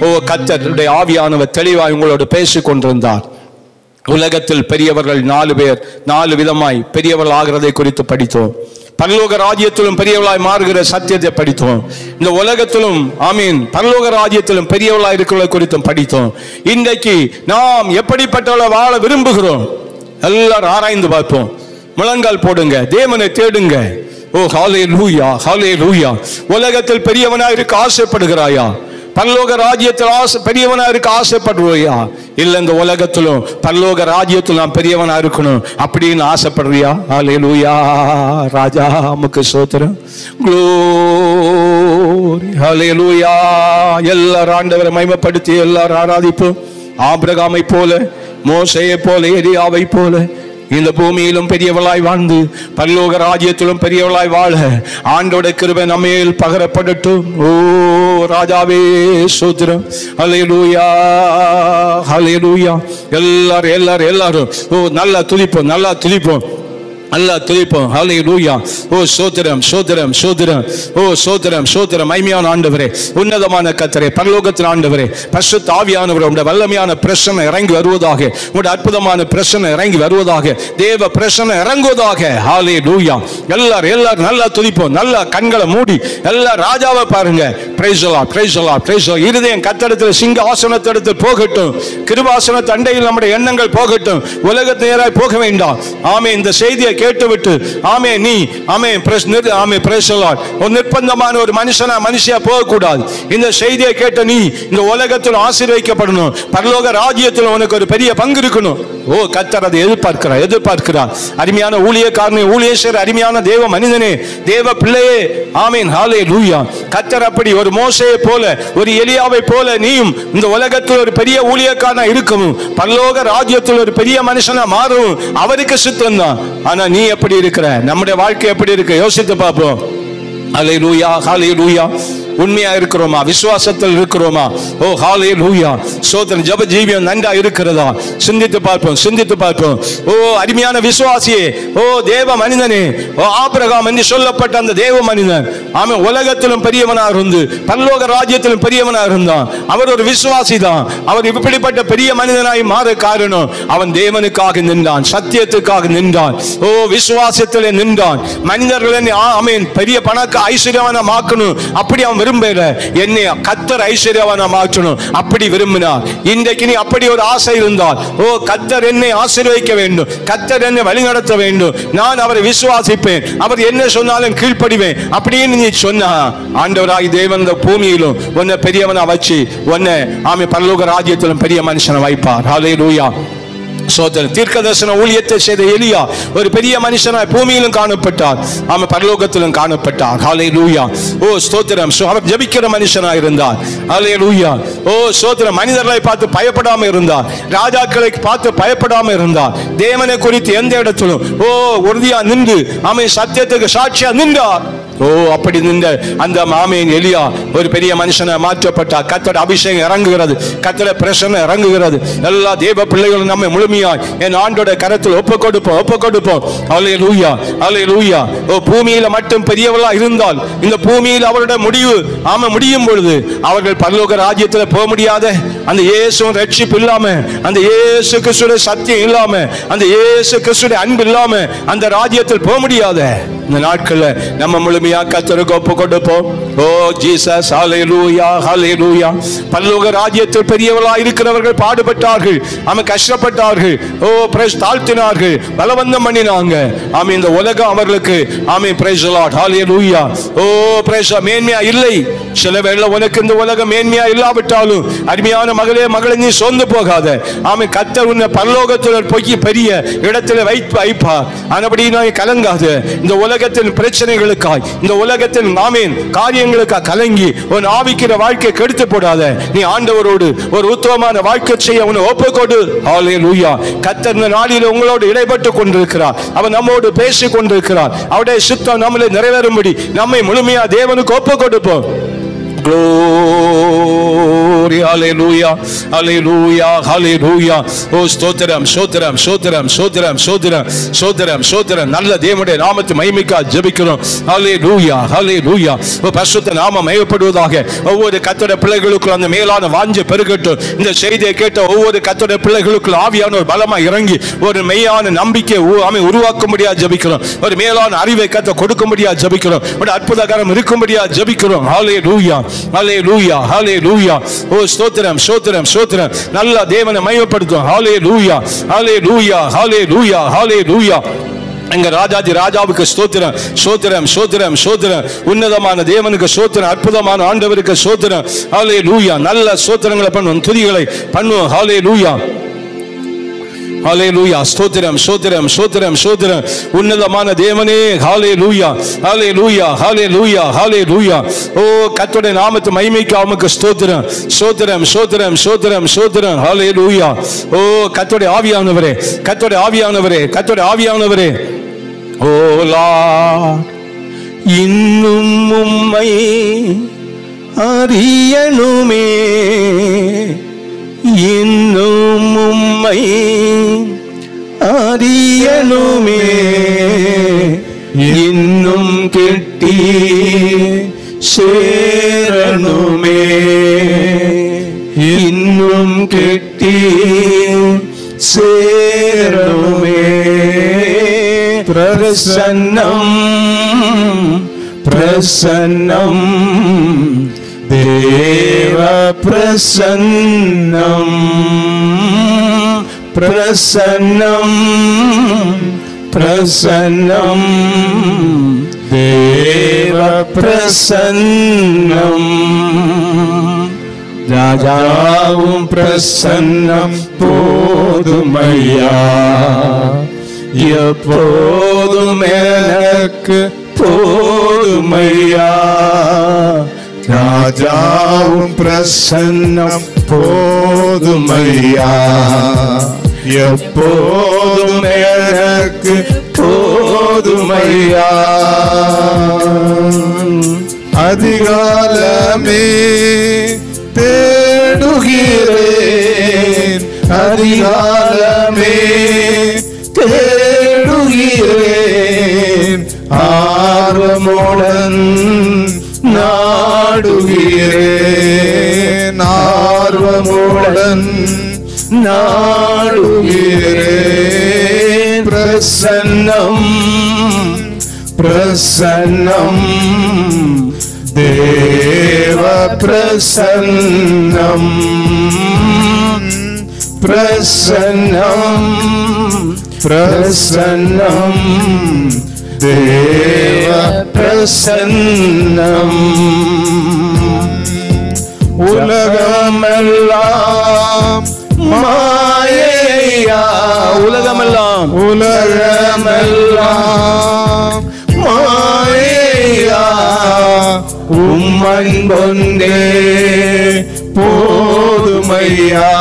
ஓ, கர்த்தருடைய ஆவியானவர் தெளிவாய் உங்களோடு பேசிக் கொண்டிருந்தார். உலகத்தில் பெரியவர்கள் 4 பேர் 4 விதமாய் பெரியவர்கள் ஆகிறதை குறித்து படித்தோம். பரலோக ராஜ்யத்திலும் பெரியவளாய் மாறுகிற சத்தியத்தை படித்தோம். இந்த உலகத்திலும் ஆமீன் பரலோக ராஜ்யத்திலும் பெரியவளாய் இருக்கிறதை குறித்தும் படித்தோம். இன்றைக்கு நாம் எப்படிப்பட்டவளை வாழ விரும்புகிறோம் எல்லாரும் ஆராய்ந்து பார்ப்போம். முழங்கால் போடுங்க, தேவனை தேடுங்க. ஓ ஹல்லேலூயா, ஹல்லேலூயா. உலகத்தில் பெரியவனாய் இருக்க ஆசைப்படுகிறாயா? பரலோக ராஜ்யத்தில் பெரியவனா இருக்க ஆசைப்படுறியா? இல்ல இந்த உலகத்திலும் பரலோக ராஜ்யத்தில் நான் பெரியவனா இருக்கணும் அப்படின்னு ஆசைப்படுறியா? ஹல்லேலூயா. ராஜா உமக்கு ஸ்தோத்திரம், க்ளோரி, ஹல்லேலூயா. எல்லாரும் ஆண்டவரை மகிமைப்படுத்தி எல்லாரும் ஆராதிப்போம். ஆபிரகாமை போல, மோசேயை போல, எலியாவை போல இந்த பூமியிலும் பெரியவளாய் வாழ்ந்து பரலோக ராஜ்யத்திலும் பெரியவளாய் வாழ ஆண்டோட கிருபை நம்மேல் பகரப்படட்டும். ஓ ராஜாவே ஸ்தோத்திரம். ஹல்லேலூயா, ஹல்லேலூயா. எல்லாரும் எல்லாரும் எல்லாரும் ஓ நல்லா துதிப்போம், நல்லா துதிப்போம், நல்லா துதிப்போம். ஹல்லேலூயா. ஓ ஸ்தோத்திரம், ஸ்தோத்திரம், ஸ்தோத்திரம். ஓ ஸ்தோத்திரம், ஸ்தோத்திரம். மகிமையான ஆண்டவரே, உன்னதமான கர்த்தரே, பரலோகத்தின் ஆண்டவரே, பரிசுத்த ஆவியானவரே, உம்முடைய வல்லமையான பிரசன்னம் இறங்கி வருவதாக, உம்முடைய அற்புதமான பிரசன்னம் இறங்கி வருவதாக, தேவ பிரசன்னம் இறங்குவதாக. ஹல்லேலூயா. எல்லாரும் எல்லாரும் நல்லா துதிப்போம். நல்லா கண்களை மூடி எல்லாரும் ராஜாவை பாருங்க. Price the Lord, price the Lord, price the Lord. இருதயம் கர்த்தரிடத்தில் சிங்காசனத்திடத்தில் போகட்டும், கிருபாசன தண்டையில் நம்முடைய எண்ணங்கள் போகட்டும், உலகத்து நேராய் போக வேண்டாம். ஆமென். இந்த செய்தியை கேட்டுவிட்டு ஆமே நீ ஆமே ஒரு நிர்பந்தமான ஒரு மனுஷியா போகக்கூடாது. இந்த செய்தியை கேட்ட நீ இந்த உலகத்தில் ஆசீர்வதிக்கப்படணும், பரலோக ராஜ்யத்தில் உனக்கு ஒரு பெரிய பங்கு இருக்கணும். ஓ கர்த்தர் அதை எதிர்பார்க்கிறார். அருமையான ஊழியக்காரனே, ஊழியேஸ்வரர், அருமையான தேவ மனிதனே, தேவ பிள்ளையே, ஆமீன், ஹல்லேலூயா. கர்த்தர் அப்படி ஒரு மோசேயை போல, ஒரு எலியாவை போல நீயும் இந்த உலகத்தில் ஒரு பெரிய ஊழியக்காரனா இருக்கணும், பரலோக ராஜ்யத்தில் ஒரு பெரிய மனுஷனா மாறும். அவருக்கு சித்தம் தான். ஆனா நீ எப்படி இருக்கிற? நம்முடைய வாழ்க்கை எப்படி இருக்கு? யோசித்து பார்ப்போம். ஹல்லேலூயா, ஹல்லேலூயா. உண்மையா இருக்கிறோமா? விசுவாசத்தில் இருக்கிறோமா? ஓ ஹல்லேலூயா. சோதனை ஜெப ஜீவியம் நன்றா இருக்கிறதா? சிந்தித்து பார்ப்போம். ஓ அருமையான விசுவாசியே, ஓ தேவ மனிதனே, ஓ ஆபிரகாம் என்று சொல்லப்பட்ட அந்த தேவ மனிதன், அவன் உலகத்திலும் பெரியவனாக இருந்து பரலோக ராஜ்யத்திலும் பெரியவனாக இருந்தான். அவர் ஒரு விசுவாசி தான். அவர் இப்படிப்பட்ட பெரிய மனிதனாய் மாற காரணம் அவன் தேவனுக்காக நின்றான், சத்தியத்துக்காக நின்றான். ஓ விசுவாசத்திலே நின்றான். மனிதர்கள் ஆமீன் பெரிய பணக்க ஐஸ்வர்யவான மாக்கணும் அப்படி அவன் விரும்பல. என்னை கர்த்தர் ஐஸ்வர்யவான மாற்றணும் அப்படி விரும்பினார். இன்றைக்கு நீ அப்படி ஒரு ஆசை இருந்தால், ஓ கர்த்தர் என்னை ஆசீர்வதிக்க வேண்டும், கர்த்தர் என்னை வழிநடத்த வேண்டும், நான் அவரை விசுவாசிப்பேன், அவர் என்ன சொன்னாலும் கீழ்ப்படிவேன் அப்படின்னு நீ சொன்னா, ஆண்டவராகிய தேவன் இந்த பூமியிலும் உன்னை பெரியவனா வச்சு உன்னை ஆமே பரலோக ராஜ்யத்திலும் பெரிய மனுஷனை வைப்பார். ஹல்லேலூயா. சோதரன் தீர்க்கதரிசன ஊழியத்தை செய்த எலியா ஒரு பெரிய மனுஷனாய் பூமியிலும் காணப்பட்டார், ஆமென், பரலோகத்திலும் காணப்பட்டார். ஹல்லேலூயா. ஓ ஸ்தோத்திரம். அவர் ஜெபிக்கிற மனுஷனாய் இருந்தார். ஹல்லேலூயா. ஓ ஸ்தோத்திரம். மனிதர்களை பார்த்து பயப்படாம இருந்தார், ராஜாக்களை பார்த்து பயப்படாம இருந்தார். தேவனை குறித்து எந்த இடத்திலும் ஓ உறுதியா நின்று ஆமென் சத்தியத்துக்கு சாட்சியா நின்றார். ஓ அப்படி நின்ற அந்த ஆமென் எலியா ஒரு பெரிய மனுஷனை மாற்றப்பட்டார். கர்த்தருடைய அபிஷேகம் இறங்குகிறது, கர்த்தருடைய பிரசன்னம் இறங்குகிறது. எல்லா தேவ பிள்ளைகளும் நம்மை முழுமையாய் என் ஆண்டோட கரத்தில் ஒப்பு கொடுப்போம். ஹல்லேலூயா, ஹல்லேலூயா. ஓ பூமியில மட்டும் பெரியவளா இருந்தால் இந்த பூமியில் அவருடைய முடிவு முடியும் பொழுது அவர்கள் பரலோக ராஜ்யத்தில் போக முடியாத, அந்த இயேசு ரட்சிப்பு இல்லாம, அந்த இயேசு கிறிஸ்துவின் சத்தியம் இல்லாம, அந்த இயேசு கிறிஸ்துவின் அன்பு இல்லாம அந்த ராஜ்யத்தில் போக முடியாத இந்த நாட்கள்ல நம்ம முழுமையா கர்த்தருக்கு ஒப்பு கொடுப்போம். ஓ ஜீசஸ், ஹல்லேலூயா, ஹல்லேலூயா. பரலோக ராஜ்யத்தில் பெரியவளா இருக்கிறவர்கள் பாடுபட்டார்கள், அவன் கஷ்டப்பட்டார்கள், ஓ பிரைஸ் தாழ்த்தினார்கள், பலவந்தம் பண்ணினாங்க. ஆமென். இந்த உலகம் அவர்களுக்கு amen praise the Lord, hallelujah. Oh praise மேன்மையா இல்லை. சில வேளை உனக்கு இந்த உலகம் மேன்மையா இல்லாவிட்டாலும் அருமையான மகளே நீ சோர்ந்து போகாத. ஆமென். கர்த்தர் உன்னை பரலோகத்தில் போய் பெரிய இடத்துல வைப்பார். ஆனபடி நான் கலங்காத. இந்த உலகத்தின் பிரச்சனைகளுக்காய், இந்த உலகத்தின் ஆமென் காரியங்களுக்காக கலங்கி உன் ஆவிக்கிற வாழ்க்கை கெடுத்து போடாத. நீ ஆண்டவரோடு ஒரு உத்தமமான வாழ்க்கை செய்ய உன்னை ஒப்புக்கொடு. ஹல்லேலூயா. கர்த்தர் இந்த நாளில் உங்களோடு இடைப்பட்டு கொண்டிருக்கிறார். அவர் நம்மோடு பேசிக் கொண்டிருக்கிறார். அவருடைய சித்தம் நம்மளை நிறைவேறும்படி நம்மை முழுமையா தேவனுக்கு ஒப்பு கொடுப்போம். Glory, hallelujah, hallelujah, hallelujah. Oh ஸ்தோத்திரம், ஸ்தோத்திரம், ஸ்தோத்திரம், ஸ்தோத்திரம், ஸ்தோத்திரம், ஸ்தோத்திரம், ஸ்தோத்திரம். நல்ல தேவனுடைய நாமத்தை மகிமைக்காக ஜெபிக்கிறோம். ஹல்லேலூயா, ஹல்லேலூயா. ஓ பரிசுத்த நாமம் மகிமைப்படுவதாக. ஒவ்வொரு கர்த்தருடைய பிள்ளைகளுக்கும் அந்த மேலான வாஞ்சை பெருகட்டும். இந்த செய்தியை கேட்ட ஒவ்வொரு கர்த்தருடைய பிள்ளைகளுக்கும் ஆவியான ஒரு பலமா இறங்கி ஒரு மெய்யான நம்பிக்கை உருவாக்க முடியாது ஜெபிக்கிறோம். ஒரு மேலான அறிவை கர்த்தர் கொடுக்க முடியாது ஜெபிக்கிறோம். ஒரு அற்புதகரம் இருக்க முடியாது ஜெபிக்கிறோம். ஹல்லேலூயா, ஹல்லேலூயா, ஹல்லேலூயா. ஓ ஸ்தோத்திரம், ஸ்தோத்திரம், ஸ்தோத்திரம். நல்ல தேவனை மகிமைப்படுத்தும். ஹல்லேலூயா, ஹல்லேலூயா, ஹல்லேலூயா, ஹல்லேலூயா. எங்க ராஜாதி ராஜாவுக்கு ஸ்தோத்திரம், ஸ்தோத்திரம், ஸ்தோத்திரம், ஸ்தோத்திரம். உன்னதமான தேவனுக்கு ஸ்தோத்திரம், அற்புதமான ஆண்டவருக்கு ஸ்தோத்திரம். ஹல்லேலூயா. நல்ல ஸ்தோத்திரங்களை பண்ணுவோம், துதிகளை பண்ணுவோம். ஹல்லேலூயா, ஹல்லேலூயா. ஸ்தோத்திரம், ஸ்தோத்திரம், ஸ்தோத்திரம், ஸ்தோத்திரம். உன்னதமான தேவனே, ஹல்லேலூயா, ஹல்லேலூயா, ஹல்லேலூயா, ஹல்லேலூயா. ஓ கர்த்தருடைய நாமத்தை மகிமைக்கு அவருக்கு ஸ்தோத்திரம், ஸ்தோத்திரம், ஸ்தோத்திரம், ஸ்தோத்திரம், ஸ்தோத்திரம். ஹல்லேலூயா. ஓ கர்த்தருடைய ஆவியானவரே, கர்த்தருடைய ஆவியானவரே, கர்த்தருடைய ஆவியானவரே. ஓ லார்ட், இன்னும் உம்மை அறியணுமே, இன்னும் உம்மை அறியணுமே, இன்னும் கெட்டி சேரணுமே, இன்னும் கெட்டி சேரணுமே. பிரசன்னம், பிரசன்னம், தேவ பிரசன்னம், பிரசன்னம், பிரசன்னம் தேவ பிரசன்னம் ராஜாவும் பிரசன்னம் போதுமையா எப்போதும் எனக்கு போதுமையா ராஜாவும் பிரசன்னம் போதுமையா எப்போதும் எனக்கு போதுமையா அதிகாலமே தேடுகிறேன் அதிகாலமே தேடுகிறேன் ஆர்வமுடன் நாடுகிறேன் ஆர்வமுடன் நாடுகிறேன் பிரசன்னம் பிரசன்னம் தேவ பிரசன்னம் பிரசன்னம் பிரசன்னம் தேவ பிரசன்னம் உலகமெல்லாம் மாயையா உலகமெல்லாம் உலகமெல்லாம் மாயையா உம்மன் கொண்டே போதுமையா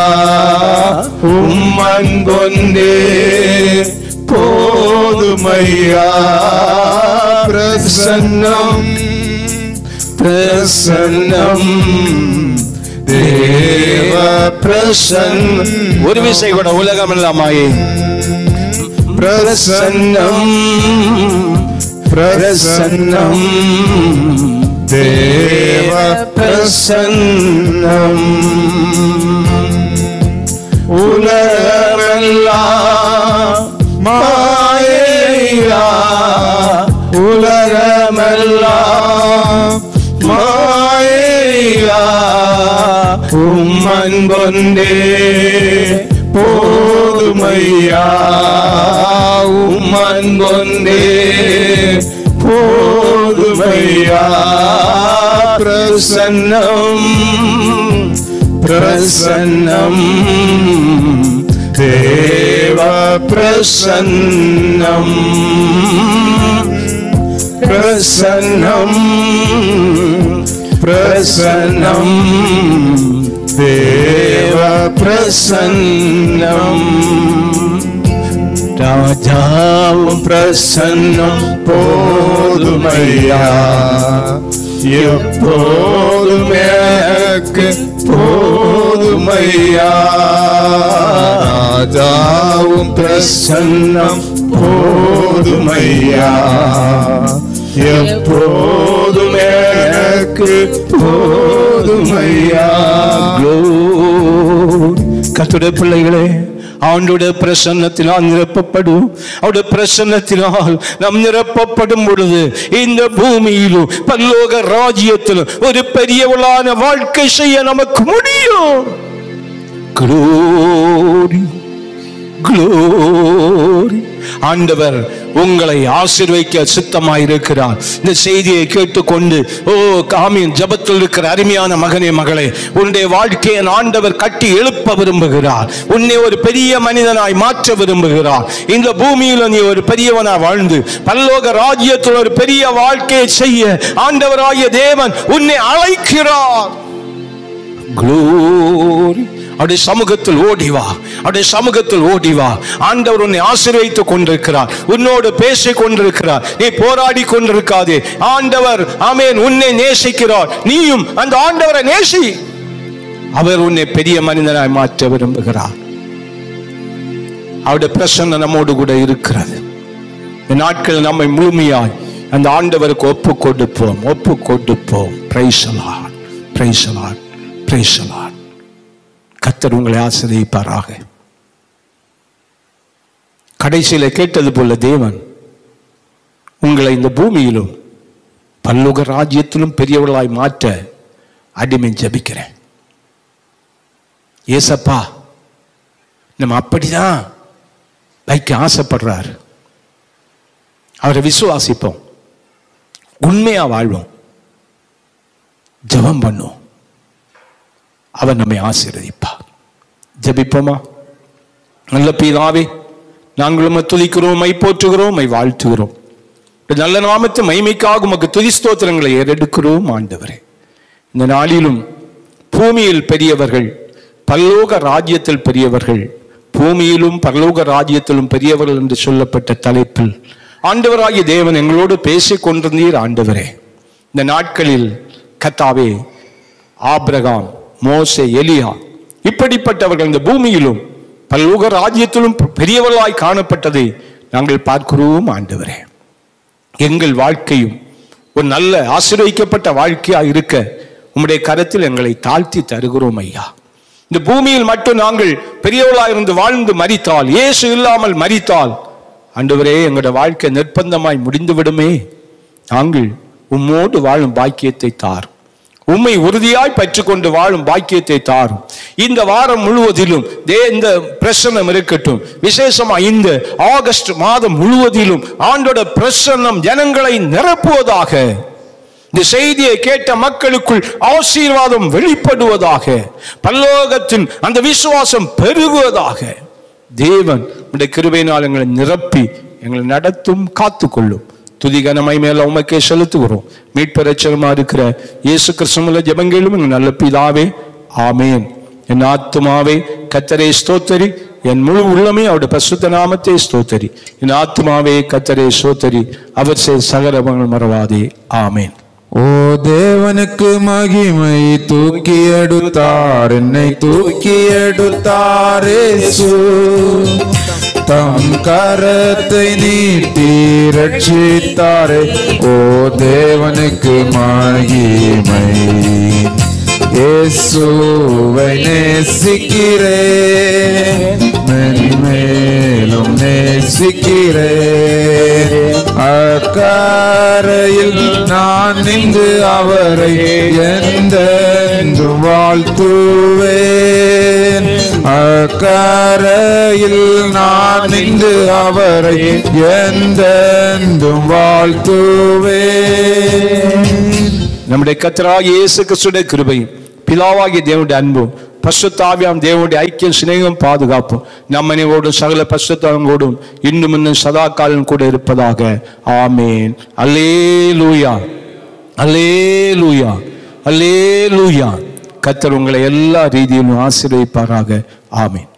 உம்மன் கொண்டே போதுமையா பிரசன்னம் பிரசன்னம் தேவ பிரசன்னம் ஒரு விசை கூட உலகமெல்லாம் மாயை பிரசன்னம் பிரசன்னம் தேவ பிரசன்னம் உலகமெல்லாம் மாயையா உலகமெல்லாம் மாயையா உம்மன் கொண்டே போதுமையா உம்மன் கொண்டே போதுமையா பிரசன்னம் பிரசன்னம் தேவ பிரசன்னம் பிரசன்னம் பிரசன்னம் தேவ பிரசன்னம் ராஜாவும் பிரசன்னம் போதுமையா எப்போதும் எனக்கு போதுமையா ராஜாவும் பிரசன்னம் போதுமையா எப்போதும் எனக்கு போதுமையா கர்த்தருடைய பிள்ளைகளே ஆண்டோட பிரசன்னத்தினால் நிரப்பப்படும் அவருடைய பிரசன்னத்தினால் நாம் நிரப்பப்படும் பொழுது இந்த பூமியிலும் பரலோக ராஜ்யத்திலும் ஒரு பெரியவளான வாழ்க்கை செய்ய நமக்கு முடியும். Glory, glory. ஆண்டவர் உங்களை ஆசீர்வதிக்க சித்தமாயிருக்கிறார். இந்த செய்தியை கேட்டுக்கொண்டு காமியின் ஜபத்தில் இருக்கிற அருமையான மகனே மகளே, உன்னுடைய வாழ்க்கையை ஆண்டவர் கட்டி எழுப்ப விரும்புகிறார். உன்னை ஒரு பெரிய மனிதனாய் மாற்ற விரும்புகிறார். இந்த பூமியில் நீ ஒரு பெரியவனாய் வாழ்ந்து பரலோக ராஜ்யத்தில் ஒரு பெரிய வாழ்க்கையை செய்ய ஆண்டவராகிய தேவன் உன்னை அழைக்கிறார். Glory. அவருடைய சமூகத்தில் ஓடிவா, அவருடைய சமூகத்தில் ஓடிவா. ஆண்டவர் உன்னை ஆசீர்வதித்துக் கொண்டிருக்கிறார், உன்னோடு பேசிக் கொண்டிருக்கிறார். நீ போராடி கொண்டிருக்காதே. ஆண்டவர் ஆமென் உன்னை நேசிக்கிறார். நீயும் அந்த ஆண்டவரை நேசி. அவர் உன்னை பெரிய மனிதனாய் மாற்ற விரும்புகிறார். அவருடைய பிரசன்னம் நம்மோடு கூட இருக்கிறது. இந்த நாட்கள் நம்மை முழுமையாய் அந்த ஆண்டவருக்கு ஒப்பு கொடுப்போம், ஒப்பு கொடுப்போம். Price the Lord, price the Lord, price the Lord. கர்த்தர் உங்களை ஆசீர்வதிப்பாராக. கடைசியில் கேட்டது போல தேவன் உங்களை இந்த பூமியிலும் பரலோக ராஜ்யத்திலும் பெரியவர்களாய் மாற்ற அடிமை ஜெபிக்கிறேன். ஏசப்பா நம்ம அப்படிதான் வைக்க ஆசைப்படுறாரு. அவரை விசுவாசிப்போம், உண்மையா வாழ்வோம், ஜெபம் பண்ணும், அவர் நம்மை ஆசீர்வதிப்பார். ஜெபிப்போமா? நல்ல பிதாவே, நாங்களும் துதிக்கிறோம், மை போற்றுகிறோம், மை வாழ்த்துகிறோம். நல்ல நாமத்து மகிமைக்காக உமக்கு துதி ஸ்தோத்திரங்களை ஏறெடுக்கிறோம் ஆண்டவரே. இந்த நாளிலும் பூமியில் பெரியவர்கள், பரலோக ராஜ்யத்தில் பெரியவர்கள், பூமியிலும் பரலோக ராஜ்யத்திலும் பெரியவர்கள் என்று சொல்லப்பட்ட தலைப்பில் ஆண்டவராகிய தேவன் எங்களோடு பேசிக் கொண்டிருந்தீர் ஆண்டவரே. இந்த நாட்களில் கர்த்தாவே, ஆபிரகாம், மோசே, எலியா இப்படிப்பட்டவர்கள் இந்த பூமியிலும் பரலோக ராஜ்யத்திலும் பெரியவர்களாய் காணப்பட்டதை நாங்கள் பார்க்கிறோம் ஆண்டவரே. எங்கள் வாழ்க்கையும் ஒரு நல்ல ஆசீர்வதிக்கப்பட்ட வாழ்க்கையா இருக்க உம்முடைய கரத்தில் எங்களை தாழ்த்தி தருகிறோம் ஐயா. இந்த பூமியில் மட்டும் நாங்கள் பெரியவர்களாக இருந்து வாழ்ந்து மரித்தால், இயேசு இல்லாமல் மரித்தால் ஆண்டவரே, எங்களுடைய வாழ்க்கை நிர்பந்தமாய் முடிந்து விடுமே. நாங்கள் உம்மோடு வாழும் பாக்கியத்தை தாரும், உம்மை உறுதியாய் பற்றிக்கொண்டு வாழும் பாக்கியத்தை தாரும். இந்த வாரம் முழுவதிலும் இந்த பிரசன்னம் இருக்கட்டும். விசேஷமா இந்த ஆகஸ்ட் மாதம் முழுவதிலும் ஆண்டோட பிரசன்னம் ஜனங்களை நிரப்புவதாக. இந்த செய்தியை கேட்ட மக்களுக்குள் ஆசீர்வாதம் வெளிப்படுவதாக. பரலோகத்தின் அந்த விசுவாசம் பெருகுவதாக. தேவன் உடைய கிருபையினால் எங்களை நிரப்பி எங்களை நடத்தும், காத்துக்கொள்ளும். துதி கனமை மேல உமக்கே செலுத்துகிறோம். மீட்பர் இரட்சகருமா இருக்கிற இயேசு கிறிஸ்துவின் ஜெபங்களும் எங்கள் நல்ல பிதாவே, ஆமேன். என் ஆத்துமாவே கர்த்தரை ஸ்தோத்தரி, என் முழு உள்ளமே அவருடைய பரிசுத்த நாமத்தை ஸ்தோத்தரி. என் ஆத்துமாவே கர்த்தரை ஸ்தோத்தரி, அவர் செய்த சகலங்கள் மறவாதே. ஆமேன். ஓ தேவனுக்கு மகிமை, தூக்கி எடுத்தார் என்னை, தூக்கி எடுத்தார் இயேசு. தம் கரத்தை நீட்டி ரட்சித்தாரே. ஓ தேவனுக்கு மகிமை, இயேசுவை நேசிக்கிறேன், மென்மேலும் நேசிக்கிறேன். அக்கரையில் நான் நின்று அவரை என்றென்றும் வாழ்த்துவேன். அக்கரையில் நான் நின்று அவரை என்றென்றும் வாழ்த்துவேன். நம்முடைய கர்த்தராகிய இயேசு கிறிஸ்துவின் கிருபையும், பிதாவாகிய தேவனுடைய அன்பும், பரிசுத்த ஆவியாம் தேவனுடைய ஐக்கியம், சிநேகம், பாதுகாப்பும் நம்மனையோடும் சகல பரிசுத்தங்களோடும் இன்னும் இன்னும் சதா காலம் கூட இருப்பதாக. ஆமேன். அல்லேலூயா, அல்லேலூயா, அல்லேலூயா. கர்த்தர் உங்களை எல்லா ரீதியிலும் ஆசீர்வதிப்பாராக. ஆமேன்.